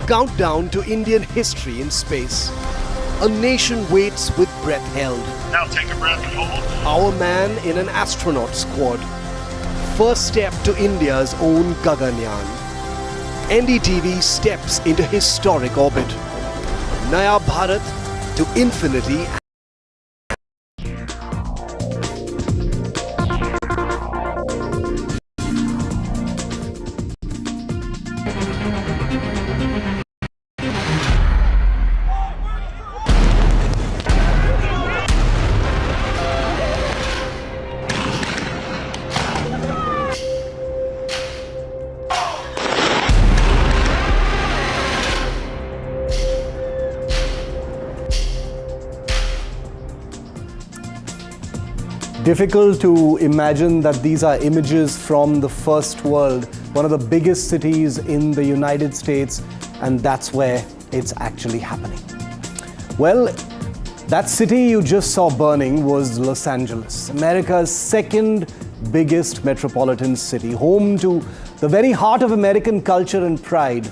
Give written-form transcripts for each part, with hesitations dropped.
countdown to Indian history in space. A nation waits with breath held. Now take a breath and hold. Our man in an astronaut squad. First step to India's own Gaganyaan. NDTV steps into historic orbit. Naya Bharat to infinity. Difficult to imagine that these are images from the first world, one of the biggest cities in the United States, and that's where it's actually happening. Well, that city you just saw burning was Los Angeles, America's second biggest metropolitan city, home to the very heart of American culture and pride.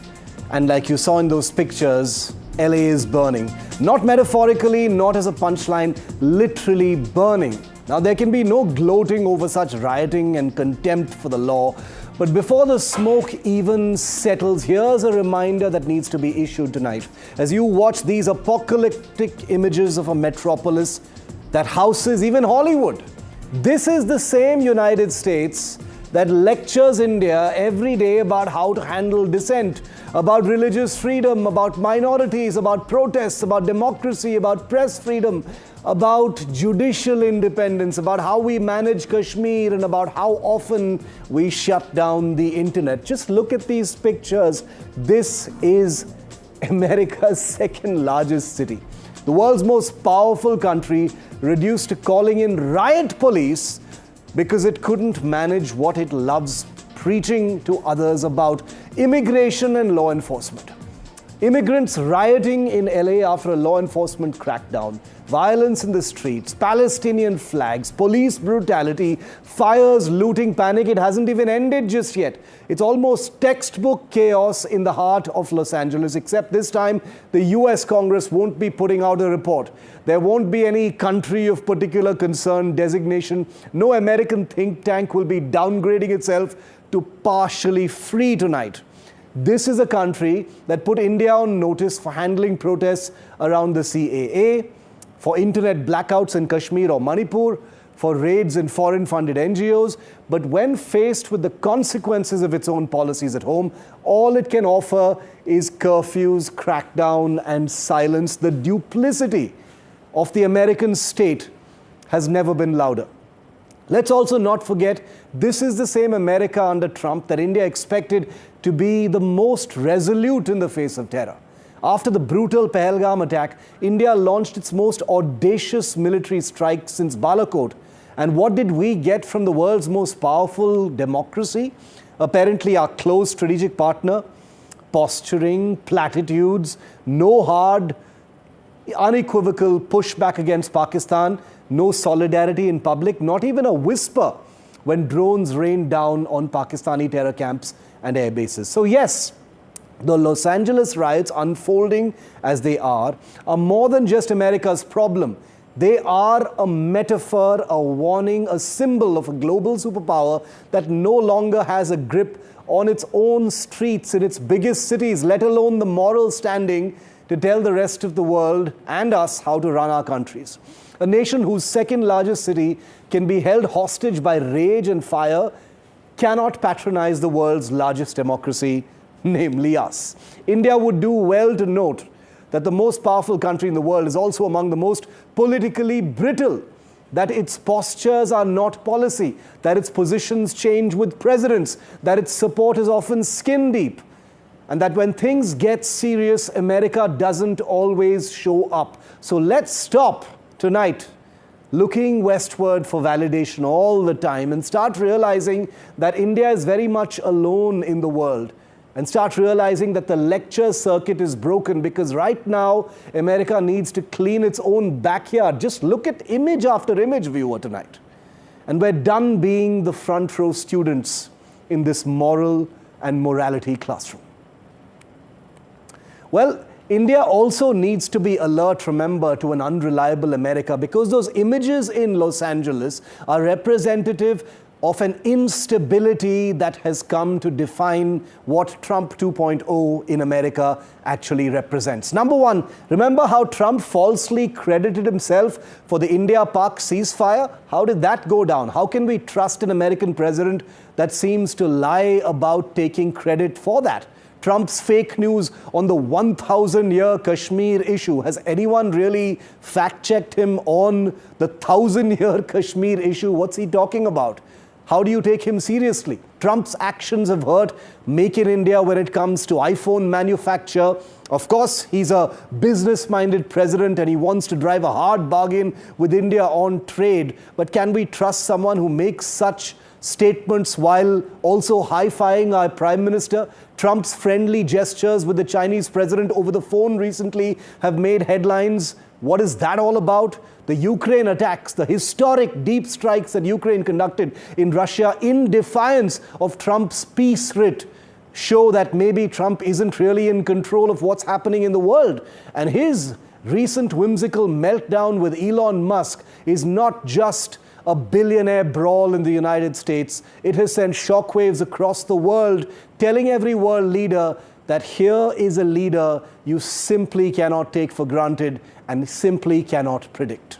And like you saw in those pictures, LA is burning. Not metaphorically, not as a punchline, literally burning. Now, there can be no gloating over such rioting and contempt for the law, but before the smoke even settles, here's a reminder that needs to be issued tonight. As you watch these apocalyptic images of a metropolis that houses even Hollywood, this is the same United States that lectures India every day about how to handle dissent, about religious freedom, about minorities, about protests, about democracy, about press freedom, about judicial independence, about how we manage Kashmir, and about how often we shut down the internet. Just look at these pictures. This is America's second largest city. The world's most powerful country reduced to calling in riot police because it couldn't manage what it loves, preaching to others about immigration and law enforcement. Immigrants rioting in LA after a law enforcement crackdown, violence in the streets, Palestinian flags, police brutality, fires, looting, panic. It hasn't even ended just yet. It's almost textbook chaos in the heart of Los Angeles, except this time the US Congress won't be putting out a report. There won't be any country of particular concern designation. No American think tank will be downgrading itself to partially free tonight. This is a country that put India on notice for handling protests around the CAA, for internet blackouts in Kashmir or Manipur, for raids in foreign-funded NGOs. But when faced with the consequences of its own policies at home, all it can offer is curfews, crackdown, and silence. The duplicity of the American state has never been louder. Let's also not forget, this is the same America under Trump that India expected to be the most resolute in the face of terror. After the brutal Pahalgam attack, India launched its most audacious military strike since Balakot. And what did we get from the world's most powerful democracy? Apparently our close strategic partner, posturing, platitudes, no hard, unequivocal pushback against Pakistan, no solidarity in public, not even a whisper when drones rained down on Pakistani terror camps and air bases. So yes, the Los Angeles riots unfolding as they are more than just America's problem. They are a metaphor, a warning, a symbol of a global superpower that no longer has a grip on its own streets in its biggest cities, let alone the moral standing to tell the rest of the world and us how to run our countries. A nation whose second largest city can be held hostage by rage and fire cannot patronize the world's largest democracy, namely us. India would do well to note that the most powerful country in the world is also among the most politically brittle, that its postures are not policy, that its positions change with presidents, that its support is often skin deep, and that when things get serious, America doesn't always show up. So let's stop tonight looking westward for validation all the time and start realizing that India is very much alone in the world, and start realizing that the lecture circuit is broken, because right now America needs to clean its own backyard. Just look at image after image, viewer, tonight. And we're done being the front row students in this moral and morality classroom. Well, India also needs to be alert, remember, to an unreliable America, because those images in Los Angeles are representative of an instability that has come to define what Trump 2.0 in America actually represents. Number one, remember how Trump falsely credited himself for the India-Pak ceasefire? How did that go down? How can we trust an American president that seems to lie about taking credit for that? Trump's fake news on the 1,000-year Kashmir issue. Has anyone really fact-checked him on the 1,000-year Kashmir issue? What's he talking about? How do you take him seriously? Trump's actions have hurt Make in India when it comes to iPhone manufacture. Of course, he's a business-minded president and he wants to drive a hard bargain with India on trade. But can we trust someone who makes such statements while also high-fiving our Prime Minister? Trump's friendly gestures with the Chinese president over the phone recently have made headlines. What is that all about? The Ukraine attacks, the historic deep strikes that Ukraine conducted in Russia in defiance of Trump's peace writ, show that maybe Trump isn't really in control of what's happening in the world. And his recent whimsical meltdown with Elon Musk is not just a billionaire brawl in the United States. It has sent shockwaves across the world, telling every world leader that here is a leader you simply cannot take for granted and simply cannot predict.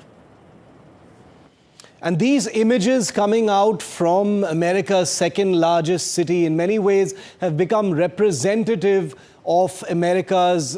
And these images coming out from America's second largest city in many ways have become representative of America's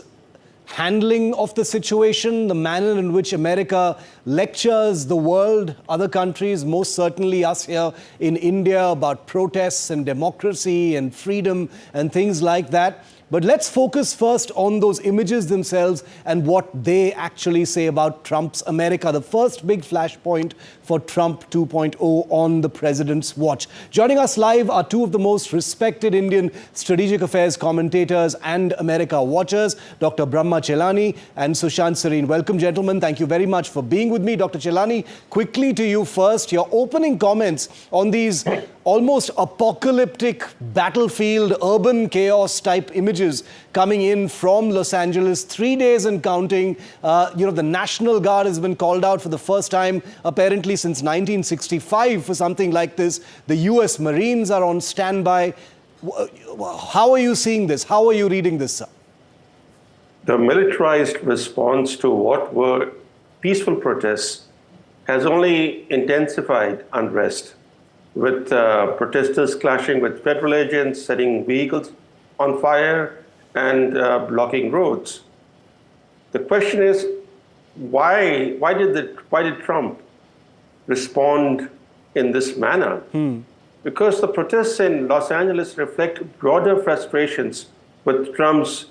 handling of the situation, the manner in which America lectures the world, other countries, most certainly us here in India, about protests and democracy and freedom and things like that. But let's focus first on those images themselves and what they actually say about Trump's America. The first big flashpoint for Trump 2.0 on the president's watch. Joining us live are two of the most respected Indian strategic affairs commentators and America watchers, Dr. Brahma Chelani and Sushant Sareen. Welcome, gentlemen. Thank you very much for being with me. Dr. Chelani, quickly to you first, your opening comments on these almost apocalyptic battlefield, urban chaos type images coming in from Los Angeles, 3 days and counting. The National Guard has been called out for the first time, apparently since 1965 for something like this. The US Marines are on standby. How are you seeing this? How are you reading this, sir? The militarized response to what were peaceful protests has only intensified unrest, with protesters clashing with federal agents, setting vehicles on fire and blocking roads. The question is, why did Trump respond in this manner? Because the protests in Los Angeles reflect broader frustrations with Trump's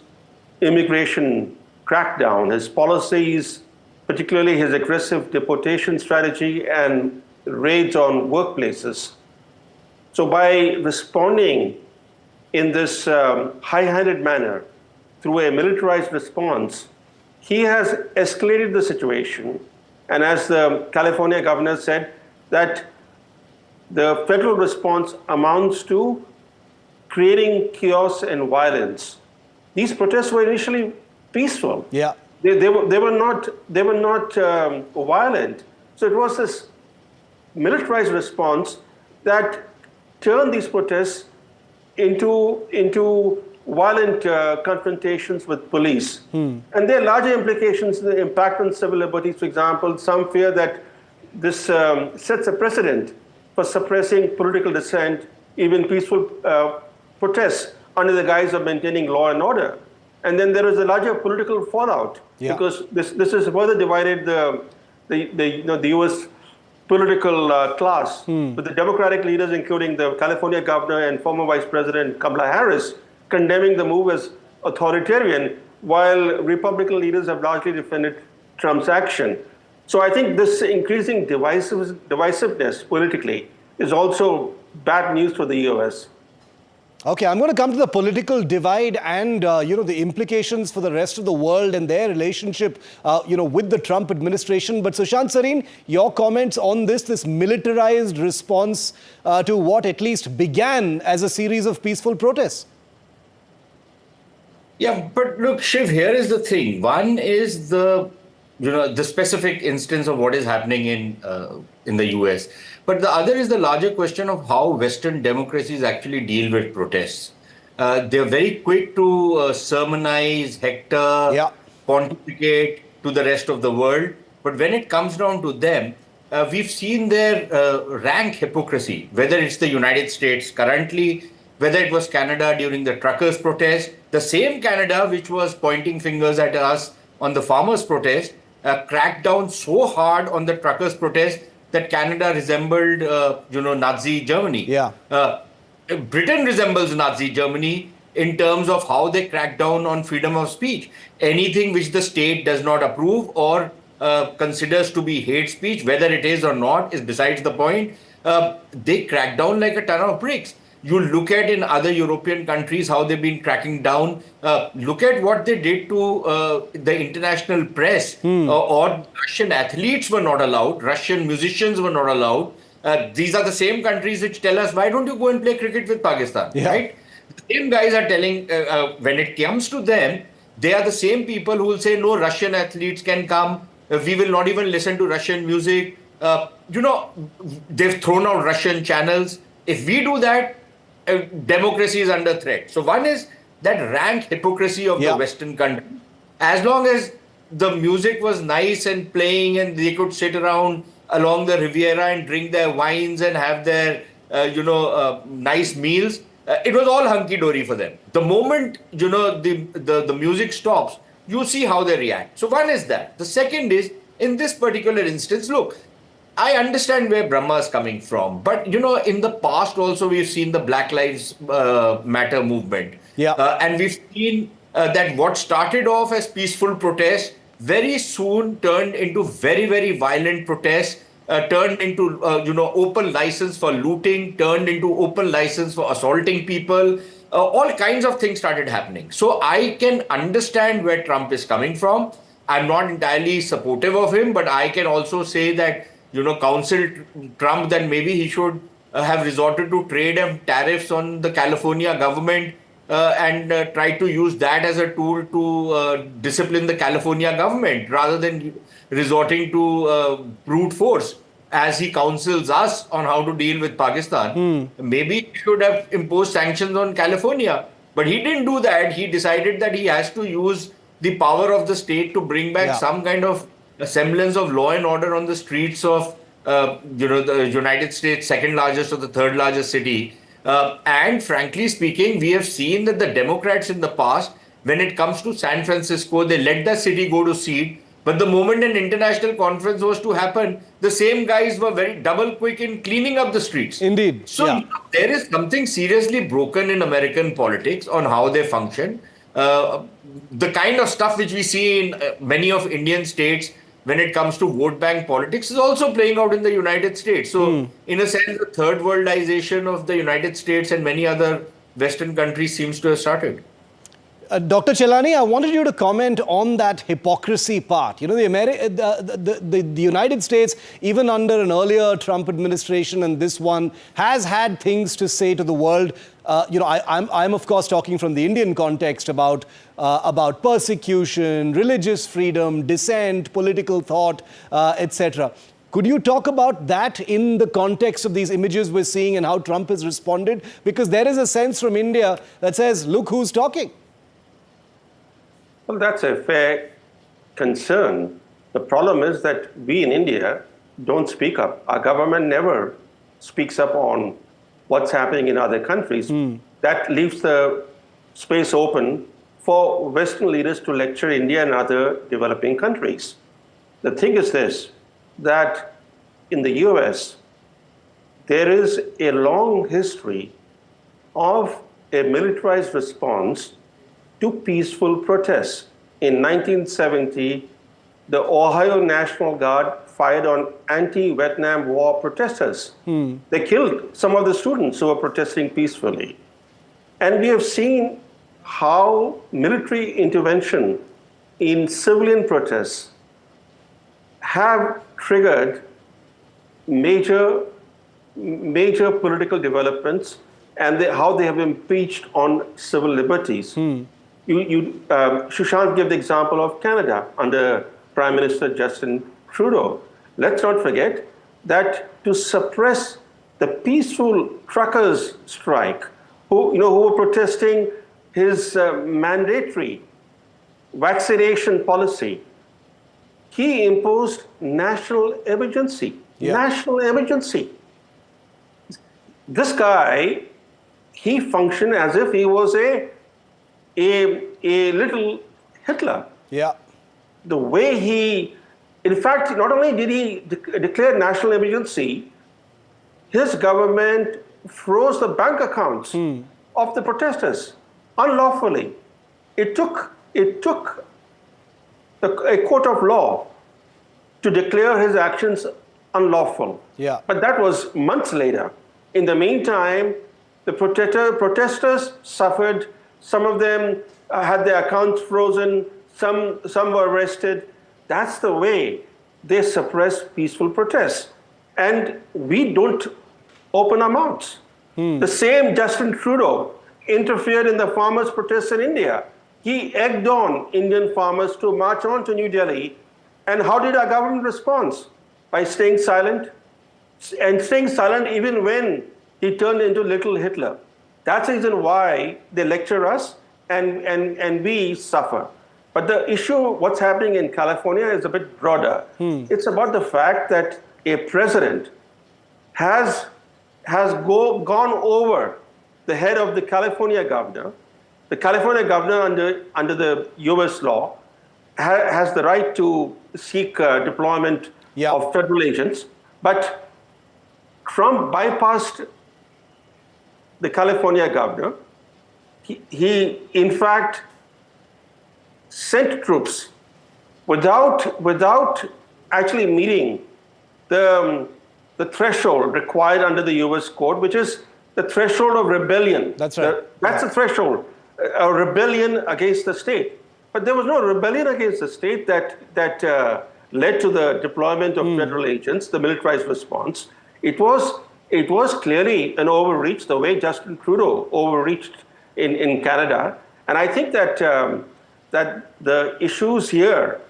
immigration crackdown, his policies, particularly his aggressive deportation strategy and raids on workplaces. So by responding in this high-handed manner through a militarized response, he has escalated the situation. And as the California governor said, that the federal response amounts to creating chaos and violence. These protests were initially peaceful. Yeah. They were not violent. So it was this militarized response that turned these protests into violent confrontations with police. And there are larger implications, the impact on civil liberties. For example, some fear that this sets a precedent for suppressing political dissent, even peaceful protests, under the guise of maintaining law and order. And then there is a larger political fallout, because this has further divided the U.S. political class, with the Democratic leaders, including the California governor and former Vice President Kamala Harris, condemning the move as authoritarian, while Republican leaders have largely defended Trump's action. So I think this increasing divisiveness politically is also bad news for the U.S. Okay, I'm going to come to the political divide and, the implications for the rest of the world and their relationship, with the Trump administration. But Sushant Sareen, your comments on this militarized response to what at least began as a series of peaceful protests. Yeah, but look, Shiv, here is the thing. One is the specific instance of what is happening in the US, but the other is the larger question of how Western democracies actually deal with protests. They're very quick to sermonize, hector, Yeah. pontificate to the rest of the world, but when it comes down to them, we've seen their rank hypocrisy, whether it's the United States currently, whether it was Canada during the truckers' protest, the same Canada which was pointing fingers at us on the farmers' protest, cracked down so hard on the truckers' protest that Canada resembled, Nazi Germany. Yeah. Britain resembles Nazi Germany in terms of how they crack down on freedom of speech. Anything which the state does not approve or considers to be hate speech, whether it is or not, is besides the point. They crack down like a ton of bricks. You look at in other European countries how they've been cracking down. Look at what they did to the international press. Or Russian athletes were not allowed. Russian musicians were not allowed. These are the same countries which tell us, why don't you go and play cricket with Pakistan, right? The same guys are telling, when it comes to them, they are the same people who will say, no, Russian athletes can come. We will not even listen to Russian music. They've thrown out Russian channels. If we do that, democracy is under threat. So one is that rank hypocrisy of the Western country. As long as the music was nice and playing and they could sit around along the Riviera and drink their wines and have their, nice meals, it was all hunky-dory for them. The moment, the music stops, you see how they react. So one is that. The second is, in this particular instance, look, I understand where Brahma is coming from, but in the past also we've seen the Black Lives Matter movement, and we've seen that what started off as peaceful protests very soon turned into very, very violent protests, turned into open license for looting, turned into open license for assaulting people. All kinds of things started happening. So I can understand where Trump is coming from. I'm not entirely supportive of him, but I can also say that counsel Trump that maybe he should have resorted to trade and tariffs on the California government and try to use that as a tool to discipline the California government rather than resorting to brute force as he counsels us on how to deal with Pakistan. Maybe he should have imposed sanctions on California, but he didn't do that. He decided that he has to use the power of the state to bring back some kind of a semblance of law and order on the streets of the United States' second largest or the third largest city. And frankly speaking, we have seen that the Democrats in the past, when it comes to San Francisco, they let the city go to seed. But the moment an international conference was to happen, the same guys were very double quick in cleaning up the streets. Indeed. So there is something seriously broken in American politics on how they function. The kind of stuff which we see in many of Indian states when it comes to vote bank politics is also playing out in the United States. So in a sense, the third worldization of the United States and many other Western countries seems to have started. Dr. Chelani, I wanted you to comment on that hypocrisy part. The United States, even under an earlier Trump administration and this one, has had things to say to the world. I'm of course talking from the Indian context about persecution, religious freedom, dissent, political thought, etc. Could you talk about that in the context of these images we're seeing and how Trump has responded? Because there is a sense from India that says, look who's talking. Well, that's a fair concern. The problem is that we in India don't speak up. Our government never speaks up on what's happening in other countries. That leaves the space open for Western leaders to lecture India and other developing countries. The thing is this, that in the US, there is a long history of a militarized response to peaceful protests. In 1970, the Ohio National Guard fired on anti-Vietnam War protesters. They killed some of the students who were protesting peacefully. And we have seen how military intervention in civilian protests have triggered major political developments and how they have impeached on civil liberties. Sushant gave the example of Canada under Prime Minister Justin Trudeau. Let's not forget that to suppress the peaceful truckers' strike, who were protesting his mandatory vaccination policy, he imposed national emergency. Yeah. National emergency. This guy, he functioned as if he was a little Hitler. Yeah. The way he, in fact, not only did he declare national emergency, his government froze the bank accounts of the protesters unlawfully. It took a court of law to declare his actions unlawful. Yeah. But that was months later. In the meantime, the protesters suffered. Some of them had their accounts frozen. Some were arrested. That's the way they suppress peaceful protests. And we don't open our mouths. The same Justin Trudeau interfered in the farmers' protests in India. He egged on Indian farmers to march on to New Delhi. And how did our government respond? By staying silent. And staying silent even when he turned into little Hitler. That's the reason why they lecture us and we suffer. But the issue, what's happening in California, is a bit broader. It's about the fact that a president has gone over the head of the California governor. The California governor, under the U.S. law, has the right to seek deployment of federal agents. But Trump bypassed the California governor. He in fact sent troops without actually meeting the threshold required under the U.S. code, which is the threshold of rebellion. That's right. That's the threshold, a rebellion against the state. But there was no rebellion against the state that led to the deployment of federal agents, the militarized response. It was clearly an overreach, the way Justin Trudeau overreached in Canada. And I think that the issues here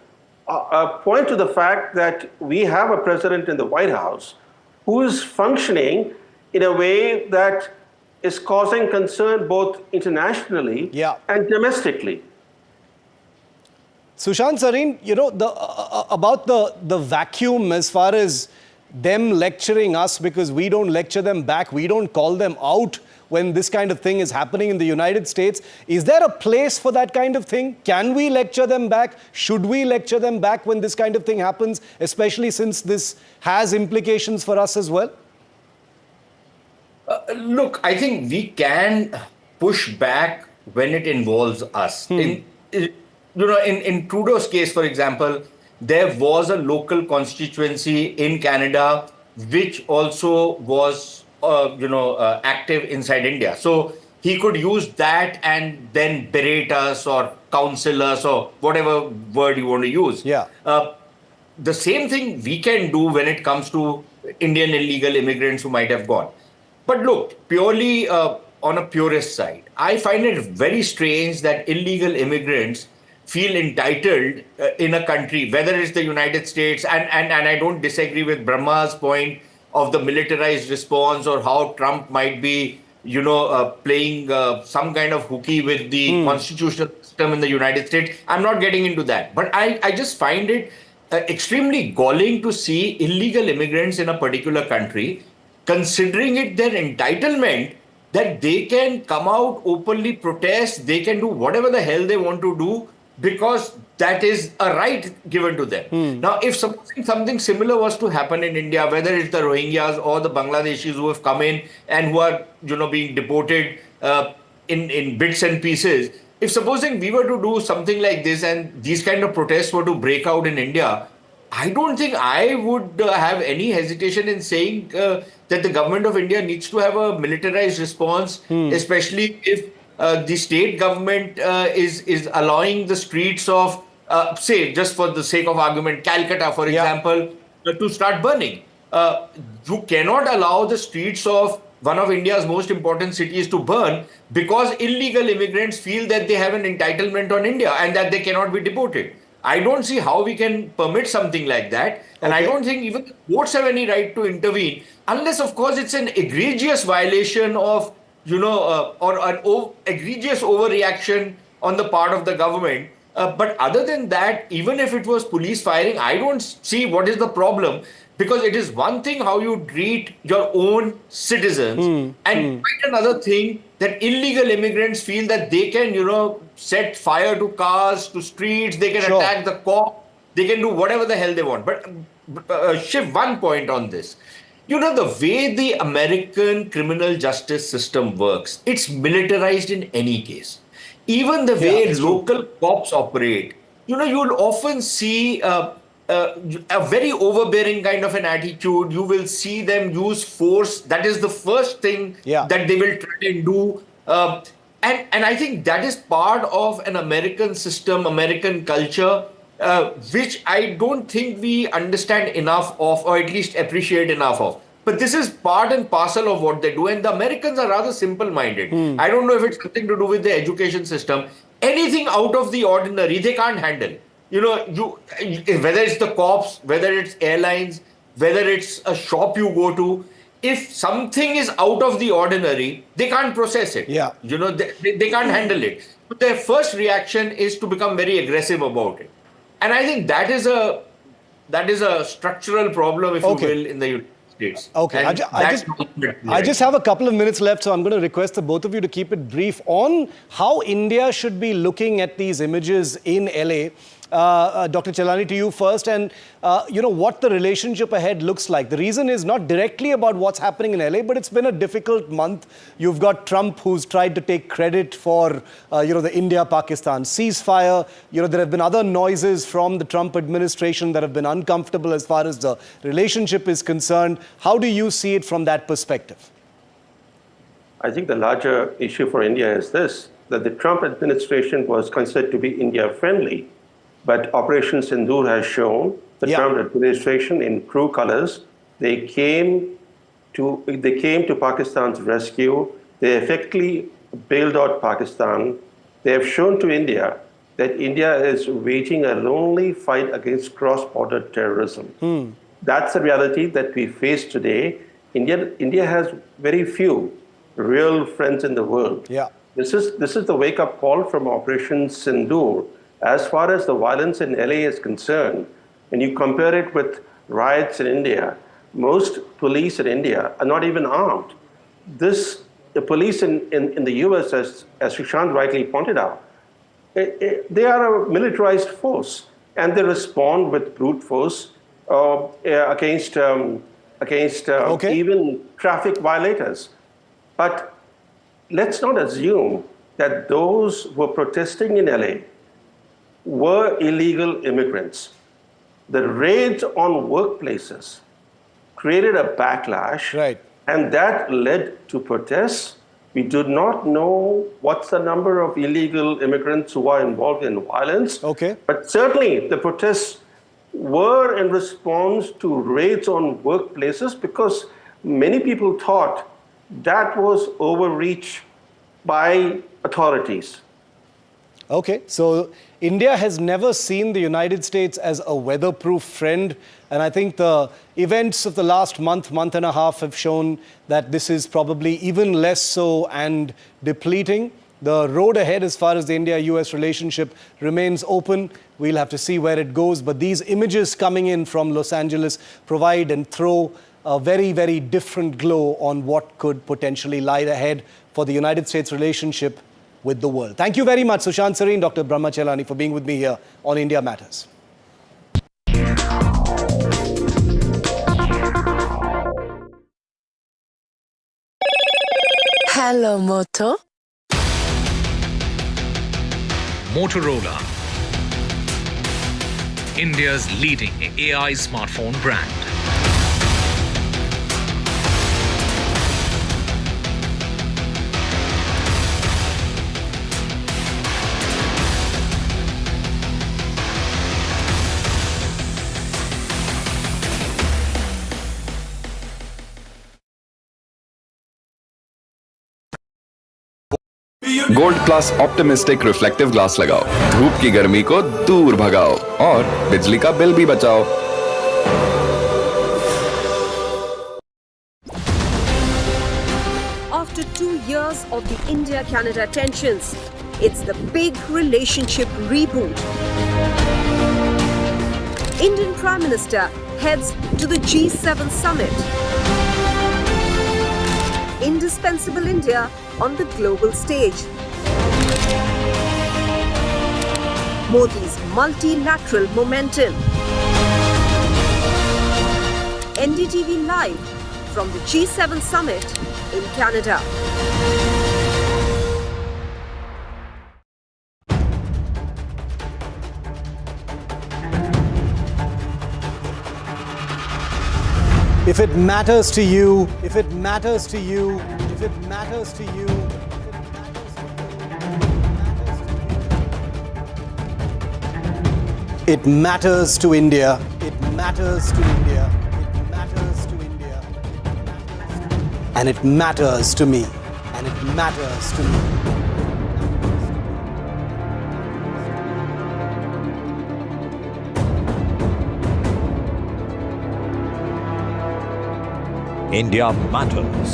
point to the fact that we have a president in the White House who is functioning in a way that is causing concern both internationally and domestically. Sushant Sareen, about the vacuum as far as them lecturing us, because we don't lecture them back, we don't call them out when this kind of thing is happening in the United States. Is there a place for that kind of thing? Can we lecture them back? Should we lecture them back when this kind of thing happens, especially since this has implications for us as well? Look, I think we can push back when it involves us. In Trudeau's case, for example, there was a local constituency in Canada which also was, active inside India. So he could use that and then berate us or counsel us or whatever word you want to use. Yeah. The same thing we can do when it comes to Indian illegal immigrants who might have gone. But look, purely on a purist side, I find it very strange that illegal immigrants feel entitled in a country, whether it's the United States, and I don't disagree with Brahma's point of the militarized response or how Trump might be, playing some kind of hooky with the constitutional system in the United States. I'm not getting into that. But I just find it extremely galling to see illegal immigrants in a particular country considering it their entitlement that they can come out, openly protest, they can do whatever the hell they want to do because that is a right given to them. Now, if something similar was to happen in India, whether it's the Rohingyas or the Bangladeshis who have come in and who are, being deported in bits and pieces, if supposing we were to do something like this and these kind of protests were to break out in India, I don't think I would have any hesitation in saying that the government of India needs to have a militarized response, especially if the state government is allowing the streets of, say, just for the sake of argument, Calcutta, for example, to start burning. You cannot allow the streets of one of India's most important cities to burn because illegal immigrants feel that they have an entitlement on India and that they cannot be deported. I don't see how we can permit something like that. And I Okay. don't think even the courts have any right to intervene unless, of course, it's an egregious violation of, or an egregious overreaction on the part of the government. But other than that, even if it was police firing, I don't see what is the problem, because it is one thing how you treat your own citizens, and quite another thing that illegal immigrants feel that they can, set fire to cars, to streets, they can Sure. attack the cop, they can do whatever the hell they want. But shift one point on this. The way the American criminal justice system works, it's militarized in any case. Even the way it's true. local cops operate, you'll often see a very overbearing kind of an attitude. You will see them use force. That is the first thing Yeah. that they will try and do. And I think that is part of an American system, American culture, which I don't think we understand enough of, or at least appreciate enough of. But this is part and parcel of what they do. And the Americans are rather simple-minded. I don't know if it's something to do with the education system. Anything out of the ordinary, they can't handle. Whether it's the cops, whether it's airlines, whether it's a shop you go to, if something is out of the ordinary, they can't process it. Yeah. They can't handle it. But their first reaction is to become very aggressive about it. And I think that is a structural problem, if Okay. you will, in the United States. Okay, And I just have a couple of minutes left, so I'm going to request the both of you to keep it brief on how India should be looking at these images in LA. Dr. Chelani, to you first, and what the relationship ahead looks like. The reason is not directly about what's happening in LA, but it's been a difficult month. You've got Trump, who's tried to take credit for the India-Pakistan ceasefire. There have been other noises from the Trump administration that have been uncomfortable as far as the relationship is concerned. How do you see it from that perspective? I think the larger issue for India is this, that the Trump administration was considered to be India-friendly. But Operation Sindoor has shown the Trump administration in true colors. They came to Pakistan's rescue. They effectively bailed out Pakistan. They have shown to India that India is waging a lonely fight against cross-border terrorism. That's the reality that we face today. India has very few real friends in the world. Yeah. This is the wake-up call from Operation Sindoor. As far as the violence in LA is concerned, when you compare it with riots in India, most police in India are not even armed. The police in the US, as Sushant rightly pointed out, they are a militarized force, and they respond with brute force against even traffic violators. But let's not assume that those who are protesting in LA were illegal immigrants. The raids on workplaces created a backlash, Right. and that led to protests. We do not know what's the number of illegal immigrants who are involved in violence. Okay. But certainly the protests were in response to raids on workplaces because many people thought that was overreach by authorities. Okay, so India has never seen the United States as a weatherproof friend. And I think the events of the last month and a half have shown that this is probably even less so and depleting. The road ahead as far as the India-US relationship remains open. We'll have to see where it goes. But these images coming in from Los Angeles provide and throw a very, very different glow on what could potentially lie ahead for the United States relationship with the world. Thank you very much, Sushant Sareen, Dr. Brahma Chelani, for being with me here on India Matters. Hello, Moto. Motorola, India's leading AI smartphone brand. Gold plus optimistic reflective glass लगाओ, धूप की गर्मी को दूर भगाओ और बिजली का बिल भी बचाओ। After 2 years of the India-Canada tensions, it's the big relationship reboot. Indian Prime Minister heads to the G7 summit. Indispensable India on the global stage. Modi's multilateral momentum. NDTV live from the G7 summit in Canada. If it matters to you, if it matters to you, if it matters to you, it matters to India. It matters to India. It matters to India. And it matters to me. And it matters to me. India Matters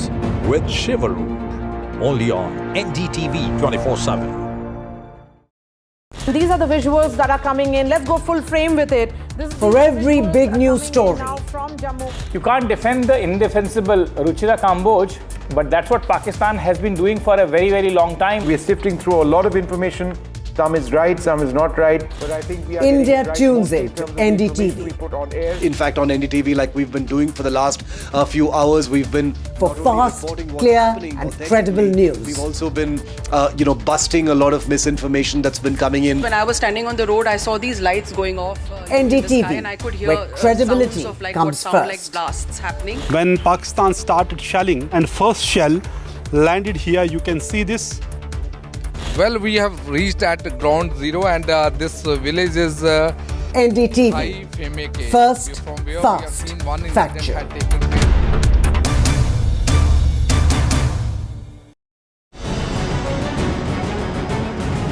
with Shivaru, only on NDTV 24/7. So these are the visuals that are coming in. Let's go full frame with it. For every big news story. Now from Jammu. You can't defend the indefensible Ruchira Kamboj, but that's what Pakistan has been doing for a very, very long time. We are sifting through a lot of information. Some is right, some is not right. But I think we are India right tunes in it. terms of the NDTV. information we put on air. In fact, on NDTV, like we've been doing for the last few hours, we've been For not only fast, reporting what's clear happening and authentically, credible news. We've also been, busting a lot of misinformation that's been coming in. When I was standing on the road, I saw these lights going off in the NDTV, sky, and I could hear where credibility sounds of like comes what sound first. like blasts happening. When Pakistan started shelling and first shell landed here, you can see this. Well, we have reached at ground zero, and this village is NDTV, first, from where we have fast, seen one incident factual. had taken place.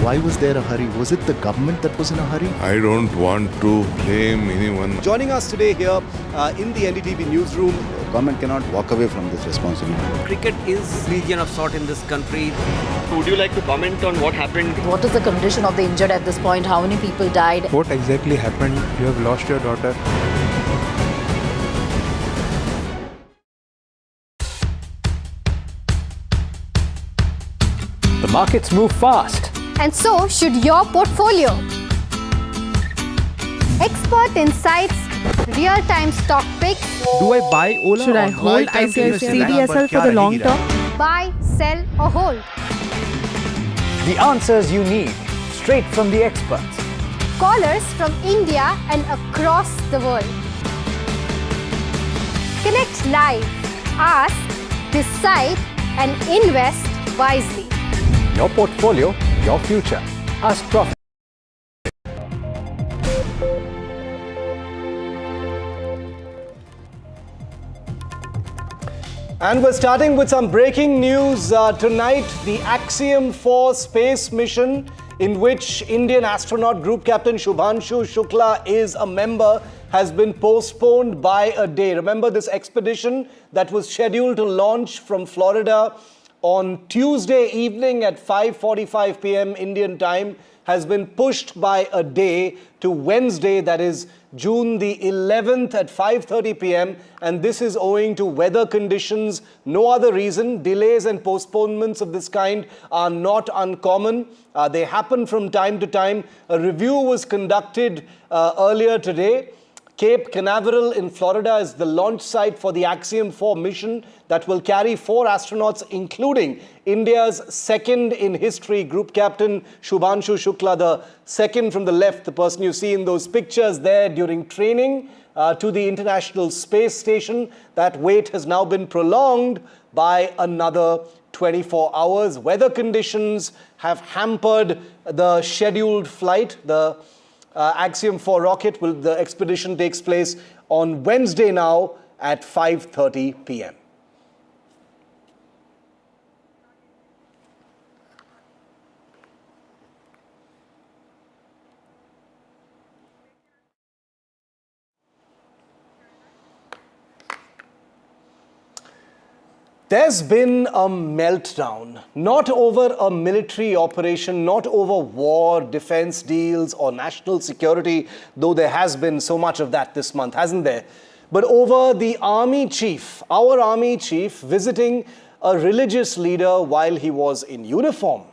Why was there a hurry? Was it the government that was in a hurry? I don't want to blame anyone. Joining us today here in the NDTV newsroom. Government cannot walk away from this responsibility. Cricket is region of sort in this country. Would you like to comment on what happened? What is the condition of the injured at this point? How many people died? What exactly happened? You have lost your daughter. The markets move fast. And so should your portfolio. Expert insights, real-time stock picks. Do I buy Ola? Should I hold CDSL for the long term? Buy, sell or hold. The answers you need, straight from the experts. Callers from India and across the world. Connect live, ask, decide and invest wisely. Your portfolio, your future. Ask Prof. And we're starting with some breaking news tonight. The Axiom 4 space mission, in which Indian astronaut group captain Shubhanshu Shukla is a member, has been postponed by a day. Remember, this expedition that was scheduled to launch from Florida on Tuesday evening at 5:45 p.m. Indian time has been pushed by a day to Wednesday, that is June the 11th at 5:30 p.m. and this is owing to weather conditions. No other reason. Delays and postponements of this kind are not uncommon. They happen from time to time. A review was conducted earlier today. Cape Canaveral in Florida is the launch site for the Axiom 4 mission that will carry 4 astronauts, including India's second in history group captain Shubhanshu Shukla, the second from the left, the person you see in those pictures there during training to the International Space Station. That wait has now been prolonged by another 24 hours. Weather conditions have hampered the scheduled flight. The Axiom 4 rocket, the expedition takes place on Wednesday now at 5:30 p.m. There's been a meltdown, not over a military operation, not over war, defense deals, or national security, though there has been so much of that this month, hasn't there? But over the army chief, our army chief, visiting a religious leader while he was in uniform.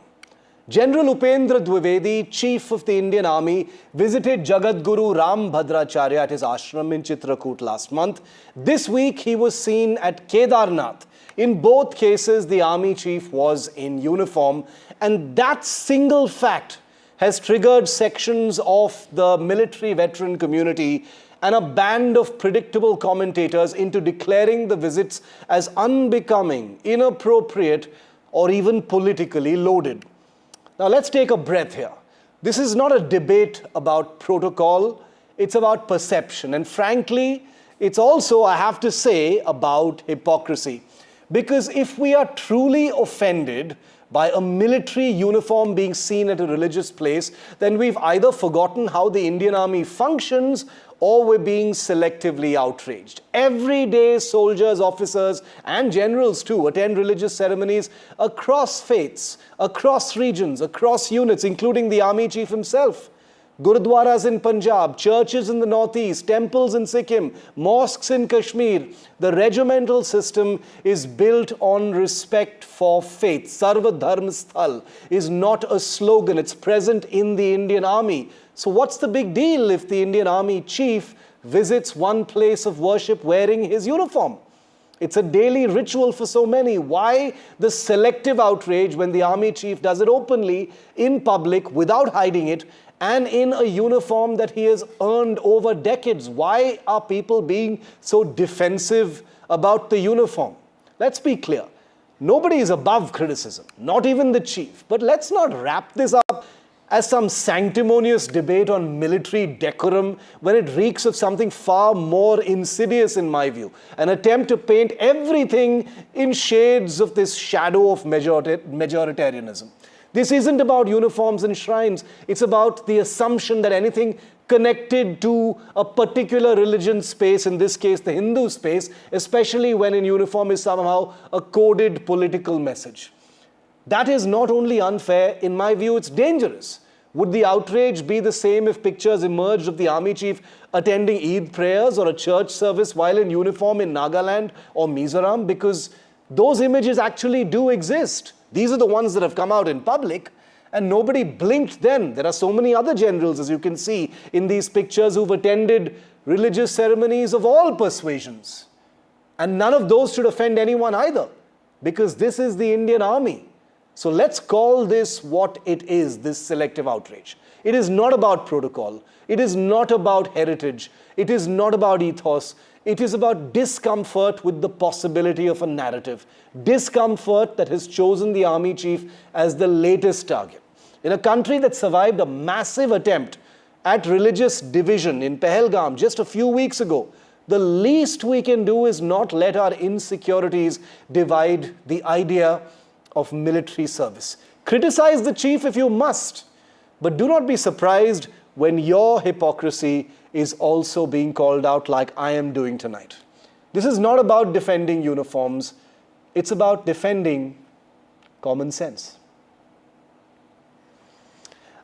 General Upendra Dwivedi, chief of the Indian Army, visited Jagadguru Ram Bhadracharya at his ashram in Chitrakoot last month. This week, he was seen at Kedarnath. In both cases, the army chief was in uniform, and that single fact has triggered sections of the military veteran community and a band of predictable commentators into declaring the visits as unbecoming, inappropriate, or even politically loaded. Now let's take a breath here. This is not a debate about protocol, it's about perception. And frankly, it's also, I have to say, about hypocrisy. Because if we are truly offended by a military uniform being seen at a religious place, then we've either forgotten how the Indian Army functions or we're being selectively outraged. Everyday soldiers, officers, and generals too attend religious ceremonies across faiths, across regions, across units, including the army chief himself. Gurudwaras in Punjab, churches in the northeast, temples in Sikkim, mosques in Kashmir. The regimental system is built on respect for faith. Sarva Dharm Sthal is not a slogan, it's present in the Indian Army. So what's the big deal if the Indian Army chief visits one place of worship wearing his uniform? It's a daily ritual for so many. Why the selective outrage when the army chief does it openly, in public, without hiding it, and in a uniform that he has earned over decades? Why are people being so defensive about the uniform? Let's be clear. Nobody is above criticism, not even the chief. But let's not wrap this up as some sanctimonious debate on military decorum when it reeks of something far more insidious, in my view. An attempt to paint everything in shades of this shadow of majoritarianism. This isn't about uniforms and shrines. It's about the assumption that anything connected to a particular religion space, in this case the Hindu space, especially when in uniform, is somehow a coded political message. That is not only unfair, in my view, it's dangerous. Would the outrage be the same if pictures emerged of the army chief attending Eid prayers or a church service while in uniform in Nagaland or Mizoram? Because those images actually do exist. These are the ones that have come out in public, and nobody blinked then. There are so many other generals, as you can see in these pictures, who've attended religious ceremonies of all persuasions. And none of those should offend anyone either, because this is the Indian Army. So let's call this what it is, this selective outrage. It is not about protocol. It is not about heritage. It is not about ethos. It is about discomfort with the possibility of a narrative. Discomfort that has chosen the army chief as the latest target. In a country that survived a massive attempt at religious division in Pahalgam just a few weeks ago, the least we can do is not let our insecurities divide the idea of military service. Criticize the chief if you must, but do not be surprised when your hypocrisy is also being called out like I am doing tonight. This is not about defending uniforms, it's about defending common sense.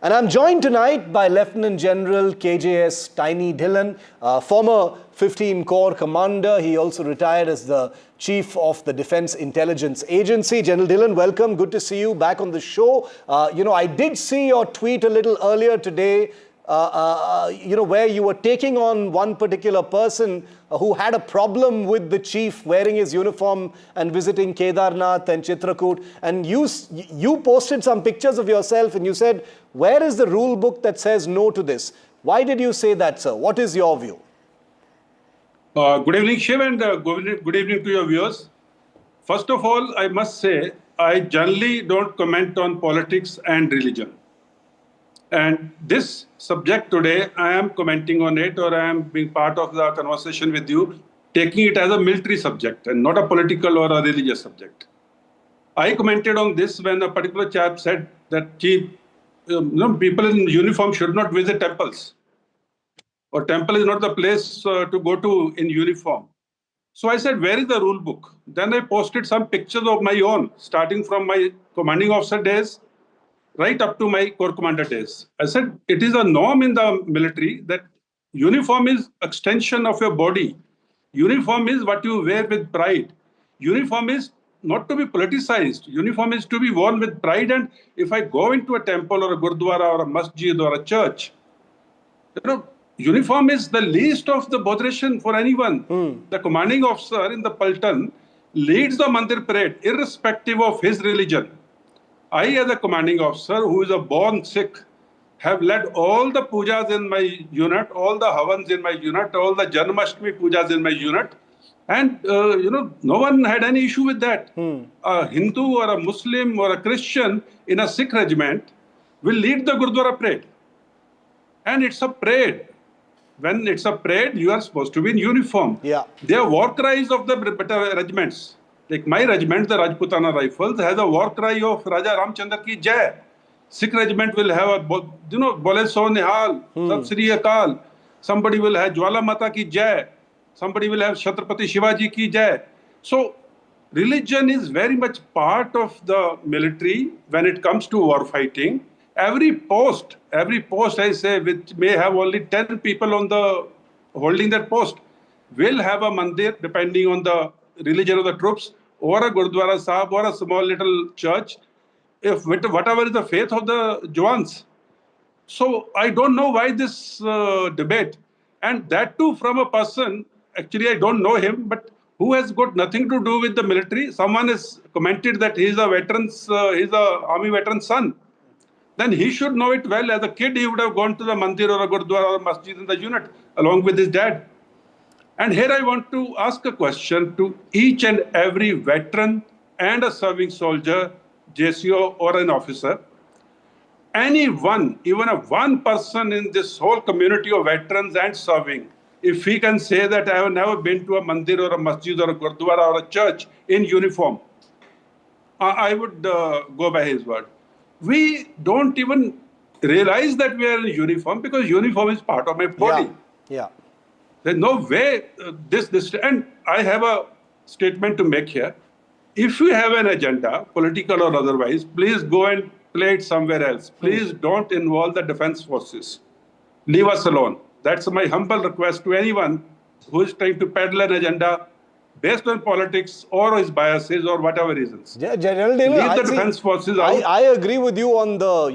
And I'm joined tonight by Lieutenant General KJS Tiny Dhillon, former 15 Corps commander. He also retired as the chief of the Defense Intelligence Agency. General Dhillon, welcome. Good to see you back on the show. I did see your tweet a little earlier today, where you were taking on one particular person who had a problem with the chief wearing his uniform and visiting Kedarnath and Chitrakoot. And you posted some pictures of yourself and you said, where is the rule book that says no to this? Why did you say that, sir? What is your view? Good evening, Shiv, and good evening to your viewers. First of all, I must say, I generally don't comment on politics and religion. And this subject today, I am commenting on it, or I am being part of the conversation with you, taking it as a military subject and not a political or a religious subject. I commented on this when a particular chap said that people in uniform should not visit temples, or temple is not the place to go to in uniform. So I said, where is the rule book? Then I posted some pictures of my own, starting from my commanding officer days right up to my corps commander days. I said, it is a norm in the military that uniform is extension of your body. Uniform is what you wear with pride. Uniform is not to be politicized. Uniform is to be worn with pride. And if I go into a temple or a gurdwara or a masjid or a church, uniform is the least of the botheration for anyone. The commanding officer in the Paltan leads the Mandir parade irrespective of his religion. I, as a commanding officer who is a born Sikh, have led all the pujas in my unit, all the havans in my unit, all the Janmashtami pujas in my unit. And, no one had any issue with that. A Hindu or a Muslim or a Christian in a Sikh regiment will lead the Gurdwara parade. And it's a parade. When it's a parade, you are supposed to be in uniform. Yeah. There are war cries of the better regiments. Like my regiment, the Rajputana Rifles, has a war cry of Raja Ramchandra ki Jai. Sikh regiment will have a, Bole So Nihal, Sat Sri Akal. Somebody will have Jwala Mata ki Jai. Somebody will have Chhatrapati Shivaji ki Jai. So, religion is very much part of the military when it comes to war fighting. Every post I say, which may have only 10 people on the holding that post, will have a mandir depending on the religion of the troops, or a Gurdwara Sahib, or a small little church, if whatever is the faith of the Jawans. So I don't know why this debate, and that too from a person, actually I don't know him, but who has got nothing to do with the military. Someone has commented that he's a army veteran's son. Then he should know it well. As a kid, he would have gone to the mandir or a gurdwara or a masjid in the unit along with his dad. And here I want to ask a question to each and every veteran and a serving soldier, JCO or an officer. Anyone, even one person in this whole community of veterans and serving, if he can say that I have never been to a mandir or a masjid or a gurdwara or a church in uniform, I would go by his word. We don't even realize that we are in uniform because uniform is part of my body. Yeah. There's no way and I have a statement to make here. If you have an agenda, political or otherwise, please go and play it somewhere else. Please don't involve the defense forces. Leave us alone. That's my humble request to anyone who is trying to peddle an agenda based on politics or his biases or whatever reasons. General David, leave the defense forces out. I agree with you on the,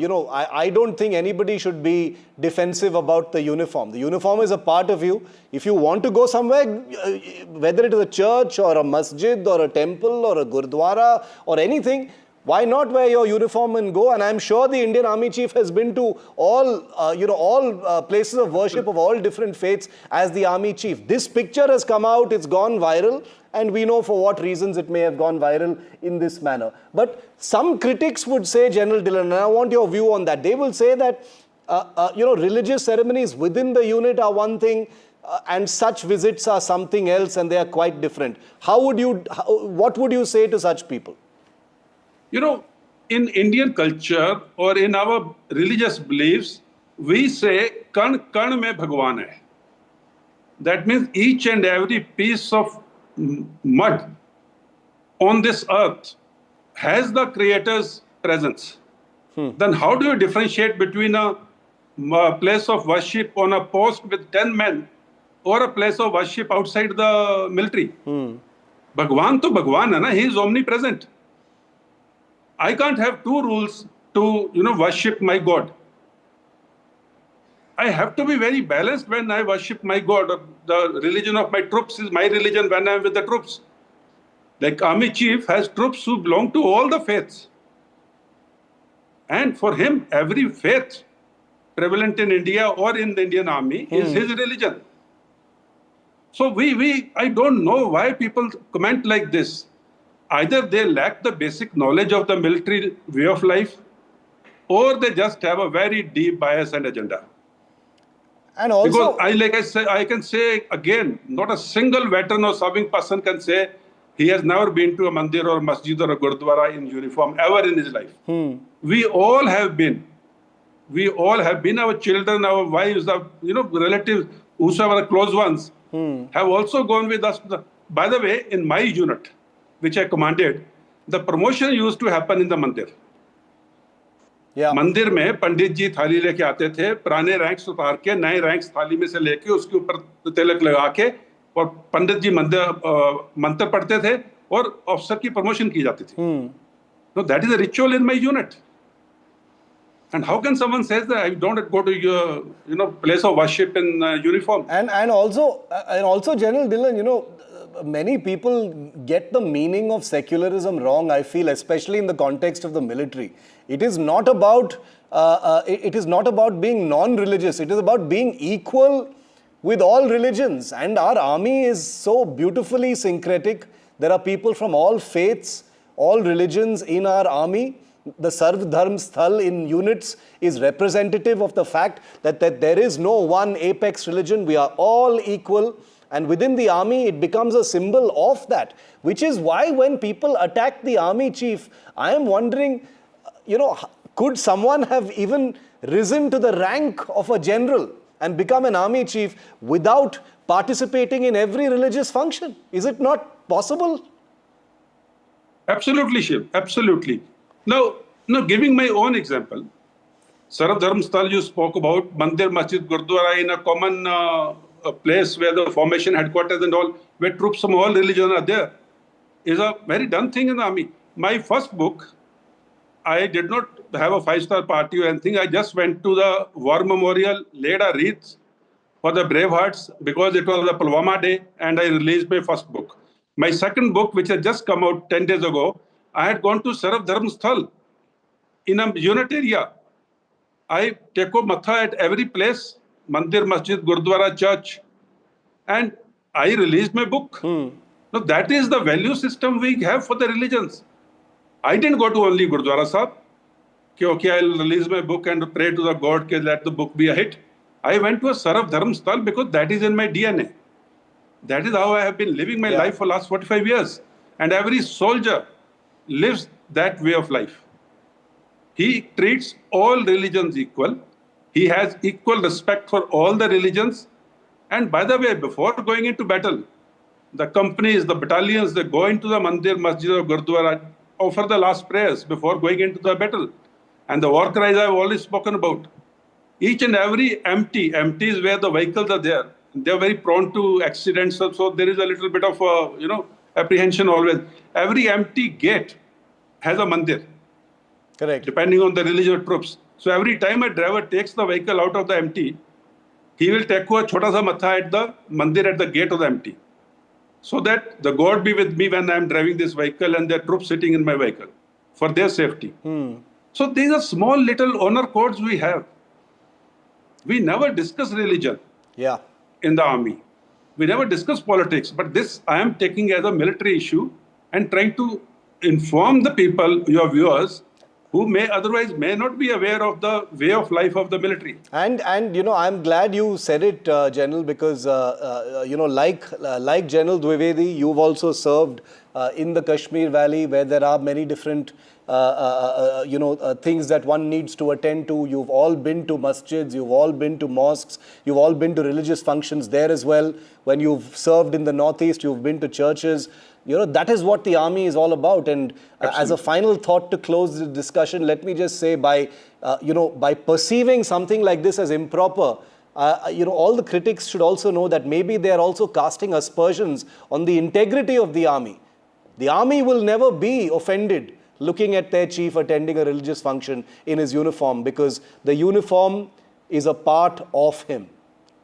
I don't think anybody should be defensive about the uniform. The uniform is a part of you. If you want to go somewhere, whether it is a church or a masjid or a temple or a gurdwara or anything, why not wear your uniform and go? And I'm sure the Indian Army Chief has been to all places of worship of all different faiths as the Army Chief. This picture has come out, it's gone viral, and we know for what reasons it may have gone viral in this manner. But some critics would say, General Dillon, and I want your view on that, they will say that, religious ceremonies within the unit are one thing, and such visits are something else, and they are quite different. What would you say to such people? In Indian culture or in our religious beliefs, we say, Kan Kan mein Bhagwan hai. That means each and every piece of mud on this earth has the Creator's presence. Then how do you differentiate between a place of worship on a post with 10 men or a place of worship outside the military? Bhagwan to Bhagwan hai na, he is omnipresent. I can't have two rules to, worship my God. I have to be very balanced when I worship my God. The religion of my troops is my religion when I'm with the troops. Like Army Chief has troops who belong to all the faiths. And for him, every faith prevalent in India or in the Indian Army is his religion. So I don't know why people comment like this. Either they lack the basic knowledge of the military way of life, or they just have a very deep bias and agenda. And also, because I can say again, not a single veteran or serving person can say he has never been to a mandir or a masjid or a gurdwara in uniform ever in his life. We all have been. Our children, our wives, our relatives, whosoever are close ones, have also gone with us. by the way, in my unit, which I commanded, the promotion used to happen in the mandir. मंदिर में पंडित जी थाली लेके आते थे, पुराने ranks उतार के नए रैंक्स थाली में से लेके उसके ऊपर तिलक लगा के और पंडित जी मंत्र पढ़ते थे और अफसर की प्रमोशन की जाती थी. So that is a ritual in my unit. And how can someone say that I don't go to your place of worship in uniform? And also General Dillon, many people get the meaning of secularism wrong, I feel, especially in the context of the military. It is not about being non-religious. It is about being equal with all religions. And our army is so beautifully syncretic. There are people from all faiths, all religions in our army. The Sarv Dharm Sthal in units is representative of the fact that there is no one apex religion. We are all equal. And within the army, it becomes a symbol of that. Which is why when people attack the army chief, I am wondering, could someone have even risen to the rank of a general and become an army chief without participating in every religious function? Is it not possible? Absolutely, Shiv. Absolutely. Now, giving my own example, Sarv Dharm Sthal you spoke about, Mandir, Masjid, Gurdwara in a common place where the formation headquarters and all, where troops from all religions are there, is a very done thing in the army. My first book, I did not have a 5-star party or anything. I just went to the War Memorial, laid a wreath for the brave hearts because it was the Pulwama day, and I released my first book. My second book, which had just come out 10 days ago, I had gone to Sarv Dharm Sthal in a unit area. I take up matha at every place, Mandir, Masjid, Gurdwara, church, and I released my book. Now that is the value system we have for the religions. I didn't go to only Gurdwara Sahib, okay, I'll release my book and pray to the God, let the book be a hit. I went to a Sarv Dharm Sthal because that is in my DNA. That is how I have been living my life for the last 45 years. And every soldier lives that way of life. He treats all religions equal. He has equal respect for all the religions. And by the way, before going into battle, the companies, the battalions, they go into the Mandir, Masjid or Gurdwara, offer the last prayers before going into the battle. And the war cries I have already spoken about. Each and every empty is where the vehicles are there. They are very prone to accidents, so there is a little bit of apprehension always. Every empty gate has a mandir. Correct. Depending on the religious troops. So every time a driver takes the vehicle out of the empty, he will take a chota sa matha at the mandir at the gate of the empty. So that the God be with me when I am driving this vehicle and there are troops sitting in my vehicle for their safety. So these are small little honor codes we have. We never discuss religion in the army. We never discuss politics, but this I am taking as a military issue and trying to inform the people, your viewers, who may otherwise may not be aware of the way of life of the military. And I'm glad you said it, General, because like General Dwivedi, you've also served in the Kashmir Valley, where there are many different things that one needs to attend to. You've all been to masjids, you've all been to mosques, you've all been to religious functions there as well. When you've served in the Northeast, you've been to churches. That is what the army is all about. And as a final thought to close the discussion, let me just say by perceiving something like this as improper, all the critics should also know that maybe they are also casting aspersions on the integrity of the army. The army will never be offended looking at their chief attending a religious function in his uniform, because the uniform is a part of him.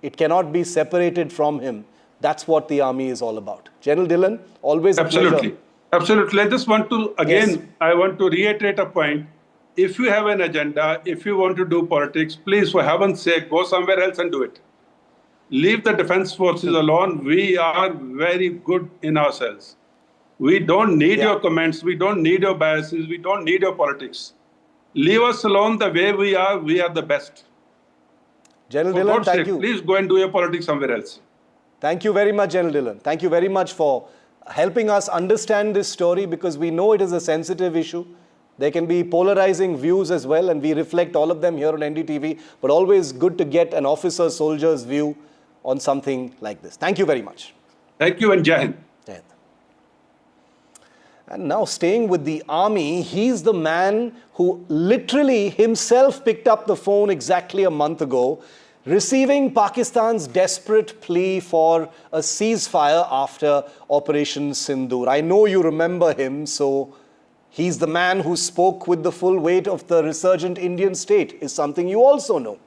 It cannot be separated from him. That's what the army is all about. General Dillon, always a pleasure. Absolutely. I just want to, I want to reiterate a point. If you have an agenda, if you want to do politics, please, for heaven's sake, go somewhere else and do it. Leave the defense forces alone. We are very good in ourselves. We don't need your comments. We don't need your biases. We don't need your politics. Leave us alone the way we are. We are the best. General Dillon, thank you. Please go and do your politics somewhere else. Thank you very much, General Dillon. Thank you very much for helping us understand this story, because we know it is a sensitive issue. There can be polarizing views as well, and we reflect all of them here on NDTV, but always good to get an officer, soldier's view on something like this. Thank you very much. Thank you, and Jai Hind. And now staying with the army, he's the man who literally himself picked up the phone exactly a month ago, receiving Pakistan's desperate plea for a ceasefire after Operation Sindoor. I know you remember him, so he's the man who spoke with the full weight of the resurgent Indian state, is something you also know.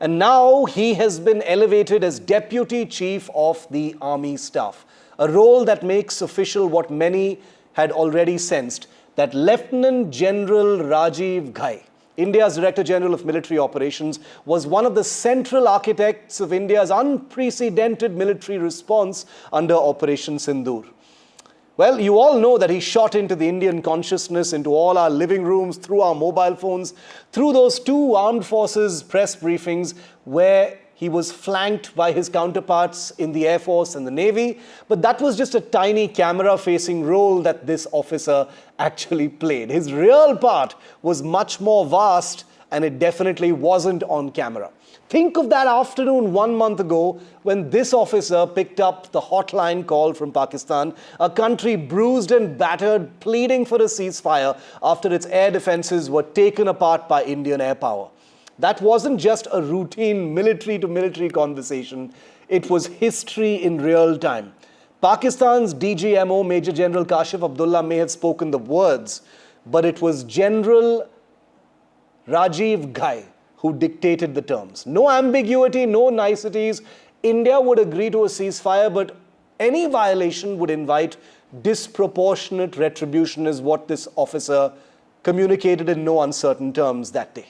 And now he has been elevated as Deputy Chief of the Army Staff, a role that makes official what many had already sensed, that Lieutenant General Rajiv Ghai, India's Director General of Military Operations, was one of the central architects of India's unprecedented military response under Operation Sindoor. Well, you all know that he shot into the Indian consciousness, into all our living rooms, through our mobile phones, through those two armed forces press briefings where he was flanked by his counterparts in the Air Force and the Navy. But that was just a tiny camera-facing role that this officer actually played. His real part was much more vast, and it definitely wasn't on camera. Think of that afternoon 1 month ago when this officer picked up the hotline call from Pakistan, a country bruised and battered, pleading for a ceasefire after its air defenses were taken apart by Indian air power. That wasn't just a routine military-to-military conversation. It was history in real time. Pakistan's DGMO, Major General Kashif Abdullah, may have spoken the words, but it was General Rajiv Ghai who dictated the terms. No ambiguity, no niceties. India would agree to a ceasefire, but any violation would invite disproportionate retribution, is what this officer communicated in no uncertain terms that day.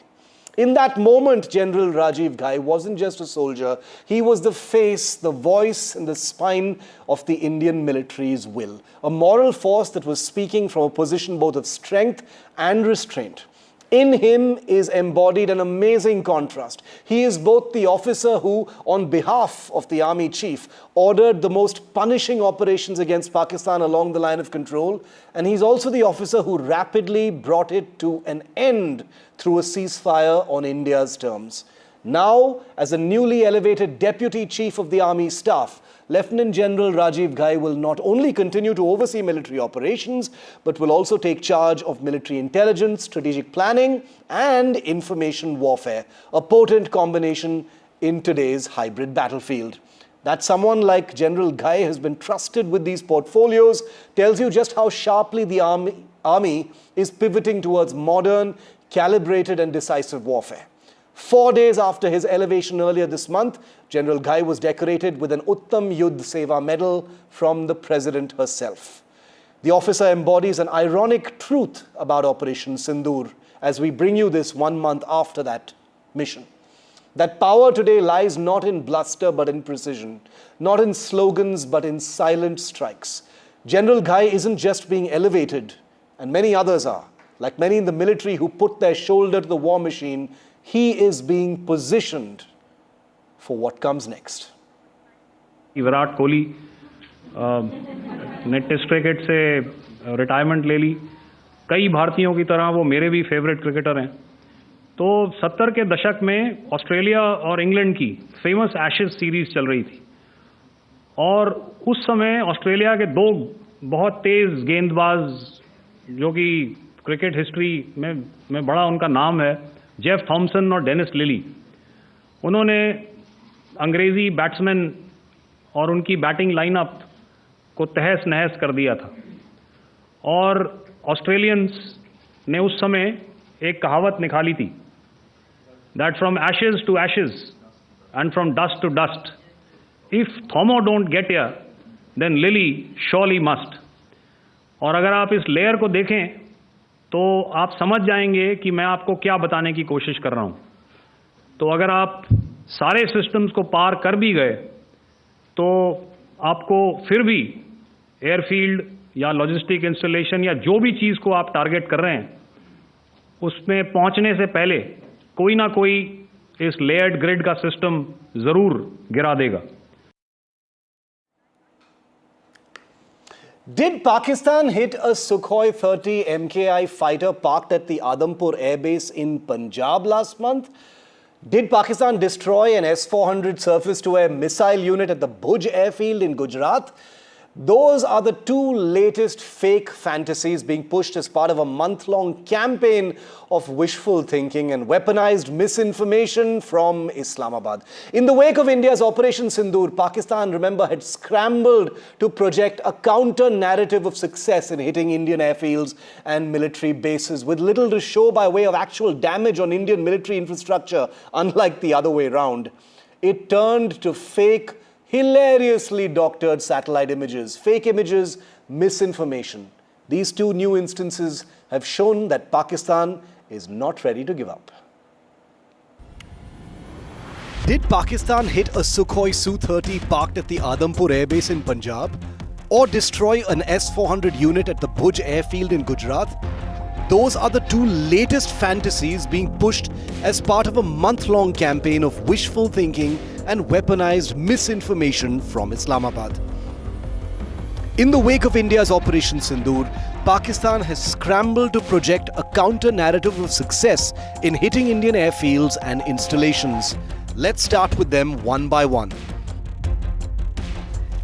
In that moment, General Rajiv Ghai wasn't just a soldier. He was the face, the voice, and the spine of the Indian military's will. A moral force that was speaking from a position both of strength and restraint. In him is embodied an amazing contrast. He is both the officer who, on behalf of the army chief, ordered the most punishing operations against Pakistan along the line of control, and he's also the officer who rapidly brought it to an end through a ceasefire on India's terms. Now, as a newly elevated Deputy Chief of the Army Staff, Lieutenant General Rajiv Ghai will not only continue to oversee military operations, but will also take charge of military intelligence, strategic planning, and information warfare, a potent combination in today's hybrid battlefield. That someone like General Ghai has been trusted with these portfolios tells you just how sharply the army is pivoting towards modern, calibrated, and decisive warfare. 4 days after his elevation earlier this month, General Ghai was decorated with an Uttam Yudh Seva medal from the President herself. The officer embodies an ironic truth about Operation Sindoor as we bring you this 1 month after that mission. That power today lies not in bluster but in precision, not in slogans but in silent strikes. General Ghai isn't just being elevated, and many others are. Like many in the military who put their shoulder to the war machine, he is being positioned for what comes next. Virat Kohli ने test cricket से retirement ले ली। कई भारतीयों की तरह वो मेरे भी फेवरेट क्रिकेटर हैं। तो 70 के दशक में ऑस्ट्रेलिया और इंग्लैंड की फेमस एशेज सीरीज चल रही थी और उस समय ऑस्ट्रेलिया के दो बहुत तेज गेंदबाज जो कि क्रिकेट हिस्ट्री में बड़ा उनका नाम है, जेफ थॉमसन और डेनिस लिली, उन्होंने अंग्रेजी बैट्समैन और उनकी बैटिंग लाइनअप को तहस नहस कर दिया था। और ऑस्ट्रेलियंस ने उस समय एक कहावत निकाली थी, that from ashes to ashes and from dust to dust, if Thommo don't get here then Lillee surely must. और अगर आप इस लेयर को देखें तो आप समझ जाएंगे कि मैं आपको क्या बताने की कोशिश कर रहा हूं। तो अगर आप सारे सिस्टम्स को पार कर भी गए तो आपको फिर भी एयरफील्ड या लॉजिस्टिक इंस्टॉलेशन या जो भी चीज़ को आप टारगेट कर रहे हैं उसमें पहुंचने से पहले कोई ना कोई इस लेयर्ड ग्रिड का सिस्टम ज़रूर गिरा देगा। Did Pakistan hit a Sukhoi 30 MKI fighter parked at the Adampur Air Base in Punjab last month? Did Pakistan destroy an S-400 surface-to-air missile unit at the Bhuj airfield in Gujarat? Those are the two latest fake fantasies being pushed as part of a month-long campaign of wishful thinking and weaponized misinformation from Islamabad. In the wake of India's Operation Sindoor, Pakistan, remember, had scrambled to project a counter-narrative of success in hitting Indian airfields and military bases, with little to show by way of actual damage on Indian military infrastructure, unlike the other way round. It turned to fake, hilariously doctored satellite images, fake images, misinformation. These two new instances have shown that Pakistan is not ready to give up. Did Pakistan hit a Sukhoi Su-30 parked at the Adampur airbase in Punjab? Or destroy an S-400 unit at the Bhuj airfield in Gujarat? Those are the two latest fantasies being pushed as part of a month-long campaign of wishful thinking and weaponized misinformation from Islamabad. In the wake of India's Operation Sindoor, Pakistan has scrambled to project a counter-narrative of success in hitting Indian airfields and installations. Let's start with them one by one.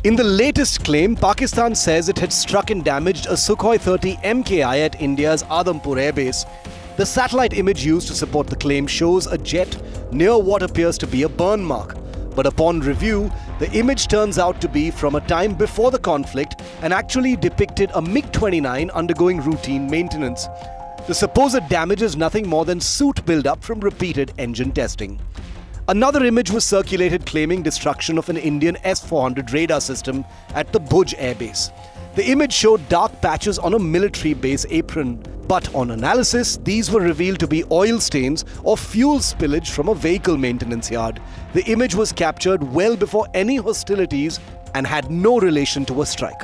In the latest claim, Pakistan says it had struck and damaged a Sukhoi 30 MKI at India's Adampur airbase. The satellite image used to support the claim shows a jet near what appears to be a burn mark. But upon review, the image turns out to be from a time before the conflict and actually depicted a MiG-29 undergoing routine maintenance. The supposed damage is nothing more than soot buildup from repeated engine testing. Another image was circulated claiming destruction of an Indian S-400 radar system at the Bhuj airbase. The image showed dark patches on a military base apron. But on analysis, these were revealed to be oil stains or fuel spillage from a vehicle maintenance yard. The image was captured well before any hostilities and had no relation to a strike.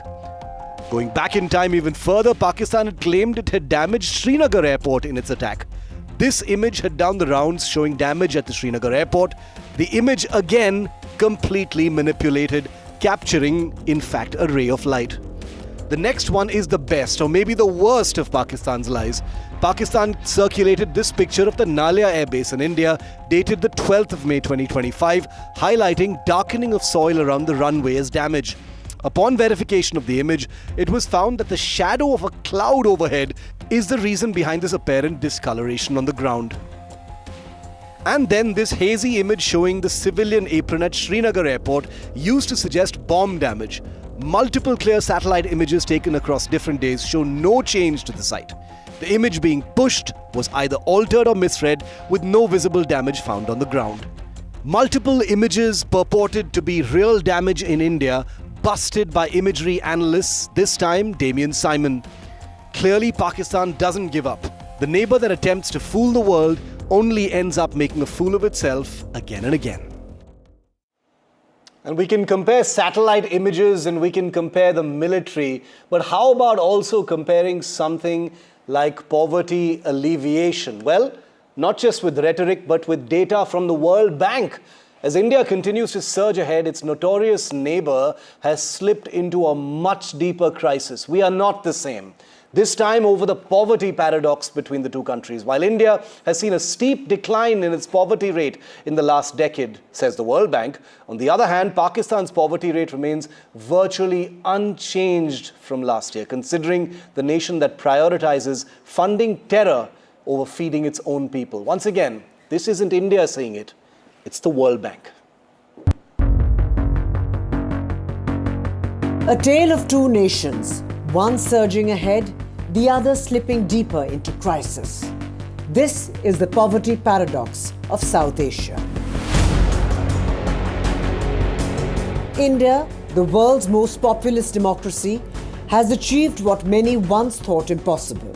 Going back in time even further, Pakistan had claimed it had damaged Srinagar airport in its attack. This image had done the rounds showing damage at the Srinagar airport. The image again completely manipulated, capturing, in fact, a ray of light. The next one is the best, or maybe the worst of Pakistan's lies. Pakistan circulated this picture of the Nalia Air Base in India, dated the 12th of May 2025, highlighting darkening of soil around the runway as damage. Upon verification of the image, it was found that the shadow of a cloud overhead is the reason behind this apparent discoloration on the ground. And then this hazy image showing the civilian apron at Srinagar airport used to suggest bomb damage. Multiple clear satellite images taken across different days show no change to the site. The image being pushed was either altered or misread, with no visible damage found on the ground. Multiple images purported to be real damage in India, busted by imagery analysts, this time Damien Simon. Clearly, Pakistan doesn't give up. The neighbor that attempts to fool the world only ends up making a fool of itself again and again. And we can compare satellite images and we can compare the military, but how about also comparing something like poverty alleviation? Well, not just with rhetoric, but with data from the World Bank. As India continues to surge ahead, its notorious neighbor has slipped into a much deeper crisis. We are not the same. This time over the poverty paradox between the two countries. While India has seen a steep decline in its poverty rate in the last decade, says the World Bank, on the other hand, Pakistan's poverty rate remains virtually unchanged from last year, considering the nation that prioritizes funding terror over feeding its own people. Once again, this isn't India saying it, it's the World Bank. A tale of two nations, one surging ahead, the other slipping deeper into crisis. This is the poverty paradox of South Asia. India, the world's most populous democracy, has achieved what many once thought impossible.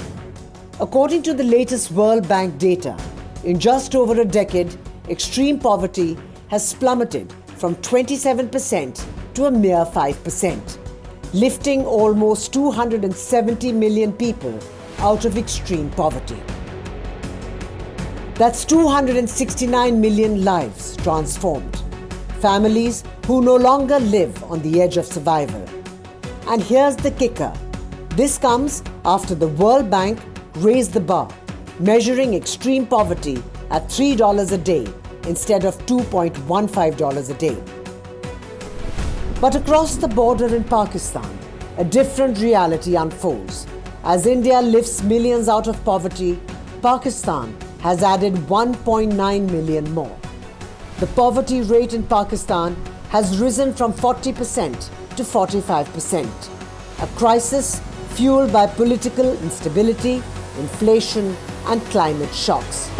According to the latest World Bank data, in just over a decade, extreme poverty has plummeted from 27% to a mere 5%. Lifting almost 270 million people out of extreme poverty. That's 269 million lives transformed. Families who no longer live on the edge of survival. And here's the kicker. This comes after the World Bank raised the bar, measuring extreme poverty at $3 a day instead of $2.15 a day. But across the border in Pakistan, a different reality unfolds. As India lifts millions out of poverty, Pakistan has added 1.9 million more. The poverty rate in Pakistan has risen from 40% to 45%, a crisis fueled by political instability, inflation, and climate shocks.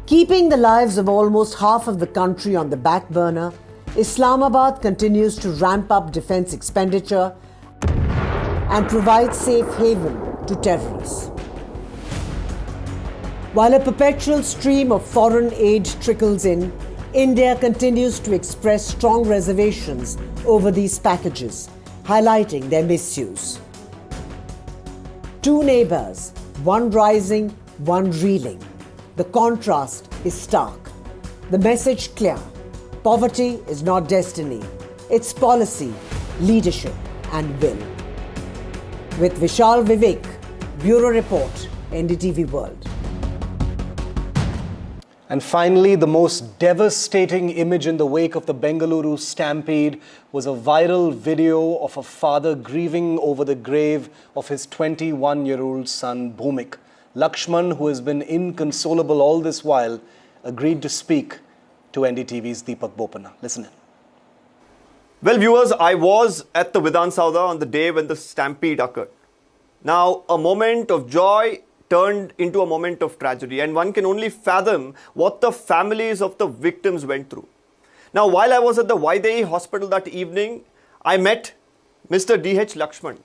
Keeping the lives of almost half of the country on the back burner, Islamabad continues to ramp up defense expenditure and provide safe haven to terrorists. While a perpetual stream of foreign aid trickles in, India continues to express strong reservations over these packages, highlighting their misuse. Two neighbors, one rising, one reeling. The contrast is stark. The message clear. Poverty is not destiny. It's policy, leadership, and will. With Vishal, Vivek, Bureau Report, NDTV World. And finally, the most devastating image in the wake of the Bengaluru stampede was a viral video of a father grieving over the grave of his 21-year-old son, Bhumik. Lakshman, who has been inconsolable all this while, agreed to speak to NDTV's Deepak Bopana. Listen in. Well, viewers, I was at the Vidhan Sauda on the day when the stampede occurred. Now, a moment of joy turned into a moment of tragedy, and one can only fathom what the families of the victims went through. Now, while I was at the Vaidehi hospital that evening, I met Mr. D.H. Lakshman,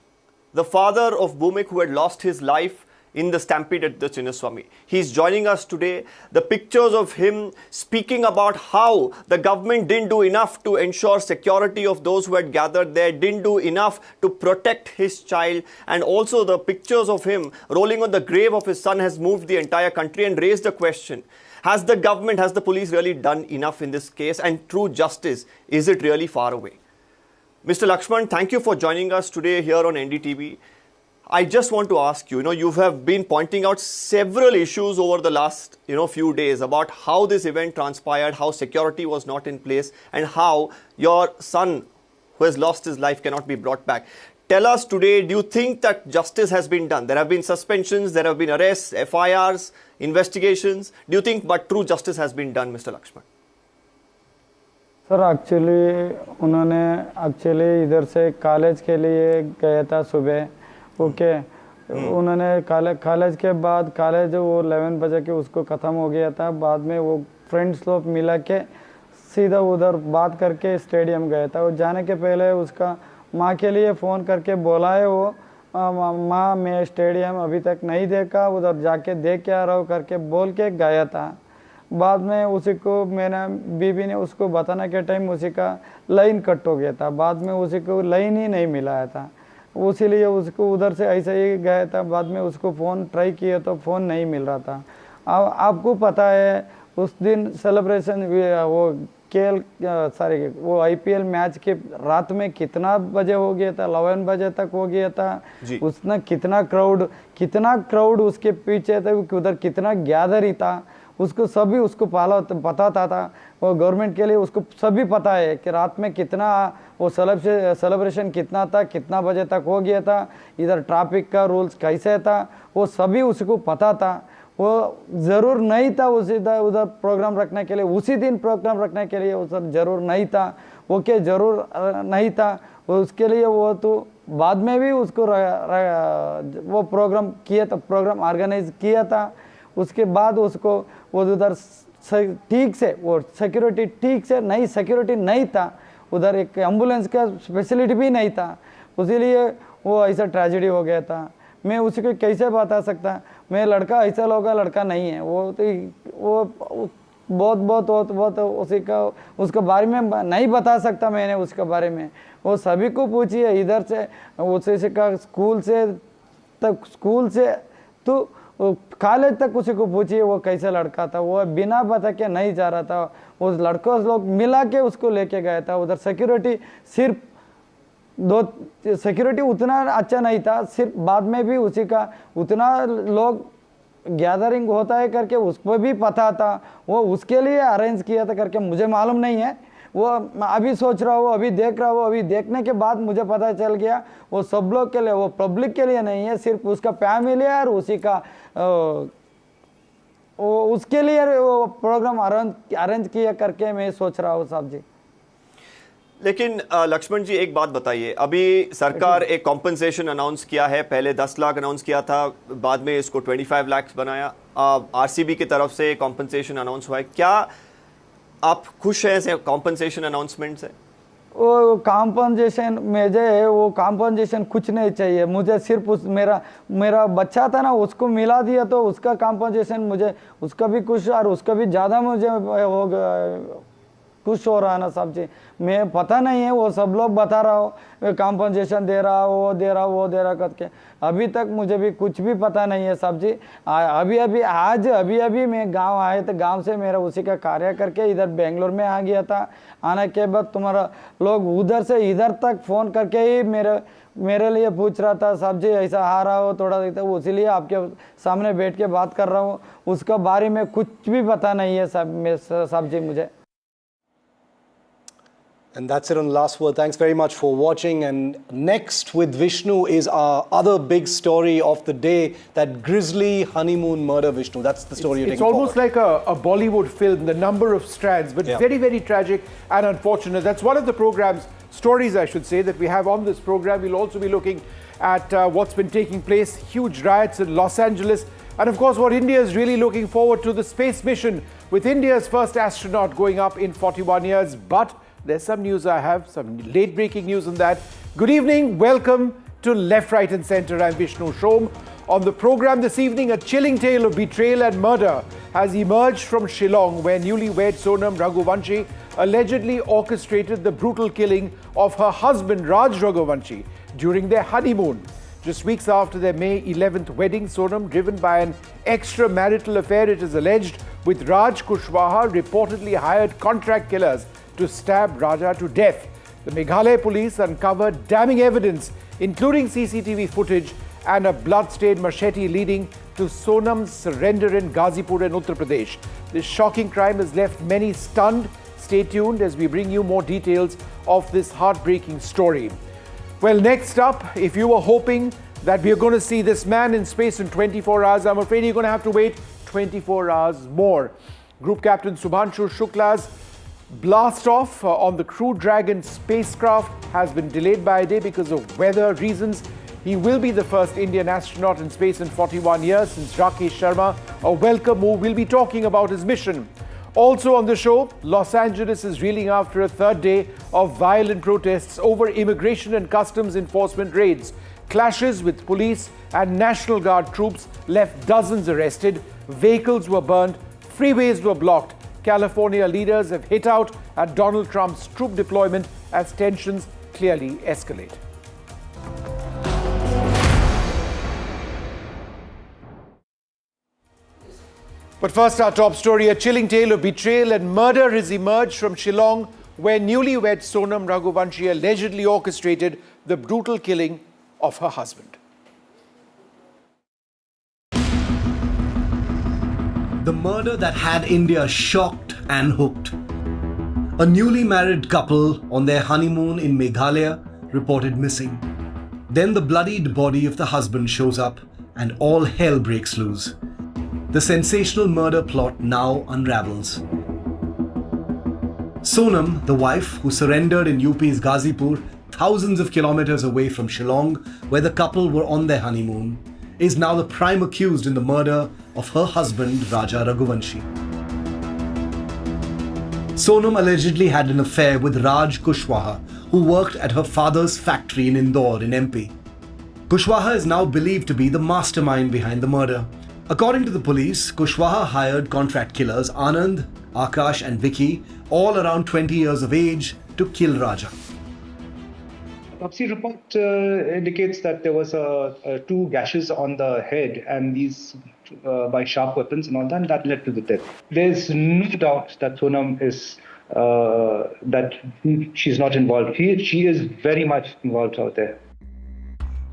the father of Bhumik, who had lost his life in the stampede at the Chinnaswamy. He's joining us today. The pictures of him speaking about how the government didn't do enough to ensure security of those who had gathered there, didn't do enough to protect his child, and also the pictures of him rolling on the grave of his son has moved the entire country and raised the question: has the government, has the police really done enough in this case? And true justice, is it really far away? Mr. Lakshman, thank you for joining us today here on NDTV. I just want to ask you, you have been pointing out several issues over the last, few days about how this event transpired, how security was not in place, and how your son, who has lost his life, cannot be brought back. Tell us today, do you think that justice has been done? There have been suspensions, there have been arrests, FIRs, investigations. Do you think but true justice has been done, Mr. Lakshman? Sir actually इधर से college के लिए गया था सुबह. Okay उन्होंने college के बाद कॉलेज वो 11 बजे के उसको ख़त्म हो गया था. बाद में वो फ्रेंड्स लोग मिला के सीधा उधर बात करके स्टेडियम गया था. वो जाने के पहले उसका माँ के लिए फ़ोन करके बोला है वो माँ मैं स्टेडियम अभी तक नहीं देखा, उधर जाके देख के आ रहा हूँ करके बोल के गया था. बाद में उसी को मैंने बीबी ने उसको बताने के टाइम उसी का लाइन कट हो गया था. बाद में उसी को लाइन ही नहीं मिला था, उसीलिए उसको उधर से ऐसे ही गया था. बाद में उसको फ़ोन ट्राई किया तो फ़ोन नहीं मिल रहा था. अब आपको पता है उस दिन सेलिब्रेशन वो वो IPL मैच के रात में कितना बजे हो गया था, 11 बजे तक हो गया था. उसने कितना क्राउड उसके पीछे था, उधर कितना गैदर ही था, उसको सभी उसको पता था. वो गवर्नमेंट के लिए उसको सभी पता है कि रात में कितना वो सेलिब्रेशन कितना था, कितना बजे तक हो गया था, इधर ट्रैफिक का रूल्स कैसे था, वो सभी उसको पता था. वो ज़रूर नहीं था उधर प्रोग्राम रखने के लिए, उसी दिन प्रोग्राम रखने के लिए उधर ज़रूर नहीं था. ओके ज़रूर नहीं था उसके लिए. वो तो बाद में भी उसको वो प्रोग्राम किया था, प्रोग्राम ऑर्गेनाइज किया था. उसके बाद उसको वो उधर ठीक से वो सिक्योरिटी ठीक से नहीं, सिक्योरिटी नहीं था उधर, एक एम्बुलेंस का फैसिलिटी भी नहीं था. उसीलिए वो ऐसा ट्रेजेडी हो गया था. मैं उसी को कैसे बता सकता, मैं लड़का ऐसा लोग लड़का नहीं है. वो बहुत उसी का उसके बारे में नहीं बता सकता मैंने उसके बारे में. वो सभी को पूछिए इधर से उसी का स्कूल से तो कॉलेज तक उसी को पूछिए वो कैसा लड़का था. वो बिना बता के नहीं जा रहा था. उस लड़कों लोग मिला के उसको लेके गया था. उधर सिक्योरिटी सिर्फ सिक्योरिटी उतना अच्छा नहीं था. सिर्फ बाद में भी उसी का उतना लोग गैदरिंग होता है करके उसको भी पता था. वो उसके लिए अरेंज किया था करके मुझे मालूम नहीं है. वो मैं अभी सोच रहा हूँ, अभी देख रहा हूँ, अभी देखने के बाद मुझे पता चल गया वो सब लोग के लिए, वो पब्लिक के लिए नहीं है, सिर्फ उसका फैमिली है और उसी का वो उसके लिए वो प्रोग्राम अरेंज किया करके मैं सोच रहा हूँ साहब जी। लेकिन लक्ष्मण जी एक बात बताइए, अभी सरकार एक कॉम्पनसेशन अनाउंस किया है, पहले 10 लाख अनाउंस किया था, बाद में इसको 25 लाख बनाया, आरसीबी की तरफ से कॉम्पनसेशन अनाउंस हुआ है, क्या आप खुश हैं ऐसे कॉम्पनसेशन अनाउंसमेंट से? वो कॉम्पनसेशन मुझे वो कॉम्पनसेशन कुछ नहीं चाहिए, मुझे सिर्फ उस मेरा बच्चा था ना उसको मिला दिया तो उसका कॉम्पनसेशन मुझे उसका भी कुछ और उसका भी ज़्यादा मुझे खुश हो रहा है ना साहब जी। मैं पता नहीं है, वो सब लोग बता रहा हो कॉम्पनसेशन दे रहा, वो दे रहा, वो दे रहा करके, अभी तक मुझे भी कुछ भी पता नहीं है साहब जी। अभी मैं गांव आए तो गांव से मेरा उसी का कार्य करके इधर बेंगलोर में आ गया था। आने के बाद तुम्हारा लोग उधर से इधर तक फ़ोन करके ही मेरे लिए पूछ रहा था साहब जी ऐसा आ रहा हो थोड़ा, तो इसीलिए आपके सामने बैठ के बात कर रहा हूँ, उसका बारे में कुछ भी पता नहीं है साहब जी मुझे। And that's it on Last Word. Thanks very much for watching. And next with Vishnu is our other big story of the day, that grisly honeymoon murder, Vishnu. That's the story you're taking forward. It's almost like a Bollywood film, the number of strands, but very, very tragic and unfortunate. That's one of the program's stories, I should say, that we have on this program. We'll also be looking at what's been taking place, huge riots in Los Angeles, and of course what India is really looking forward to, the space mission with India's first astronaut going up in 41 years. But there's some news I have, some late breaking news on that. Good evening, welcome to Left, Right and Centre. I'm Vishnu Shom. On the program this evening, a chilling tale of betrayal and murder has emerged from Shillong, where newlywed Sonam Raghuvanshi allegedly orchestrated the brutal killing of her husband Raj Raghuvanshi during their honeymoon. Just weeks after their May 11th wedding, Sonam, driven by an extramarital affair, it is alleged, with Raj Kushwaha, reportedly hired contract killers to stab Raja to death. The Meghalaya police uncovered damning evidence, including CCTV footage and a blood-stained machete leading to Sonam's surrender in Ghazipur in Uttar Pradesh. This shocking crime has left many stunned. Stay tuned as we bring you more details of this heartbreaking story. Well, next up, if you were hoping that we are going to see this man in space in 24 hours, I'm afraid you're going to have to wait 24 hours more. Group Captain Subhanshu Shukla's blast off on the Crew Dragon spacecraft has been delayed by a day because of weather reasons. He will be the first Indian astronaut in space in 41 years since Rakesh Sharma. A welcome move. We'll be talking about his mission. Also on the show, Los Angeles is reeling after a third day of violent protests over immigration and customs enforcement raids. Clashes with police and National Guard troops left dozens arrested. Vehicles were burned. Freeways were blocked. California leaders have hit out at Donald Trump's troop deployment as tensions clearly escalate. But first, our top story, a chilling tale of betrayal and murder has emerged from Shillong, where newlywed Sonam Raghuvanshi allegedly orchestrated the brutal killing of her husband. The murder that had India shocked and hooked. A newly married couple on their honeymoon in Meghalaya reported missing. Then the bloodied body of the husband shows up and all hell breaks loose. The sensational murder plot now unravels. Sonam, the wife who surrendered in UP's Ghazipur, thousands of kilometers away from Shillong, where the couple were on their honeymoon, is now the prime accused in the murder of her husband Raja Raghuvanshi. Sonam allegedly had an affair with Raj Kushwaha, who worked at her father's factory in Indore in MP. Kushwaha is now believed to be the mastermind behind the murder. According to the police, Kushwaha hired contract killers Anand, Akash and Vicky, all around 20 years of age, to kill Raja. Autopsy report indicates that there was two gashes on the head, and these by sharp weapons and all that, and that led to the death. There's no doubt that Sonam is that she's not involved. She is very much involved out there.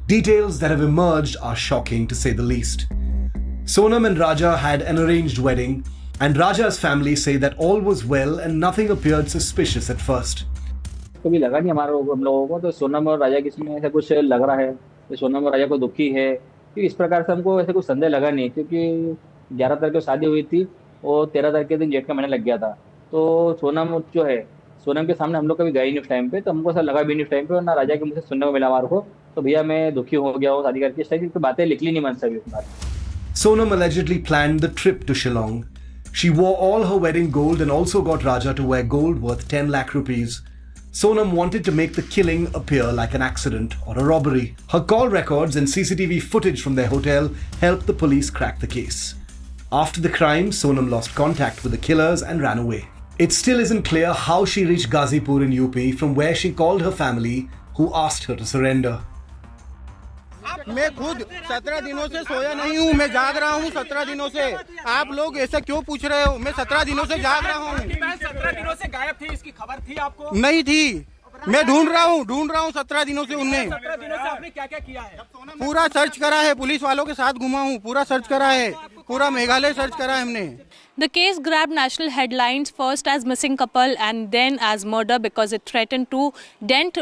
Details that have emerged are shocking, to say the least. Sonam and Raja had an arranged wedding, And Raja's family say that all was well and nothing appeared suspicious at first. कभी लगा नहीं हमारे हम लोगों को, तो सोनम और राजा किसी में ऐसा कुछ लग रहा है कि सोनम और राजा को दुखी है, क्योंकि इस प्रकार से हमको ऐसे कुछ संदेह लगा नहीं, क्योंकि 11 तारीख को शादी हुई थी और 13 तारीख के दिन जेठ का महीना लग गया था। तो सोनम जो है, सोनम के सामने हम लोग कभी गए नहीं उस टाइम पे, तो हमको ऐसा लगा भी नहीं उस टाइम पे, और ना राजा के मुझसे सुनने को मिला हमारे को, तो भैया मैं दुखी हो गया हूँ शादी करके, इस टाइप की बातें निकली नहीं मन से अभी इस बात। Sonam allegedly planned the trip to Shillong. She wore all her wedding gold and also got Raja to wear gold worth 10 lakh rupees. Sonam wanted to make the killing appear like an accident or a robbery. Her call records and CCTV footage from their hotel helped the police crack the case. After the crime, Sonam lost contact with the killers and ran away. It still isn't clear how she reached Ghazipur in UP, from where she called her family, who asked her to surrender. मैं खुद 17 दिनों से सोया नहीं हूँ, मैं जाग रहा हूँ 17 दिनों से। आप लोग ऐसा क्यों पूछ रहे हो? मैं 17 दिनों से जाग रहा हूँ। 17 दिनों से गायब थी, इसकी खबर थी आपको? नहीं थी, मैं ढूंढ रहा हूँ 17 दिनों से। उनने 17 दिनों से आपने क्या क्या किया है? पूरा सर्च करा है, पुलिस वालों के साथ घुमा हूँ, पूरा सर्च करा है, पूरा मेघालय सर्च करा है हमने। The case grabbed national headlines, first as missing couple and then as murder, because it threatened to dent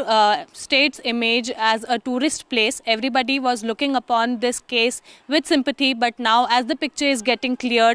state's image as a tourist place. Everybody was looking upon this case with sympathy, but now as the picture is getting cleared,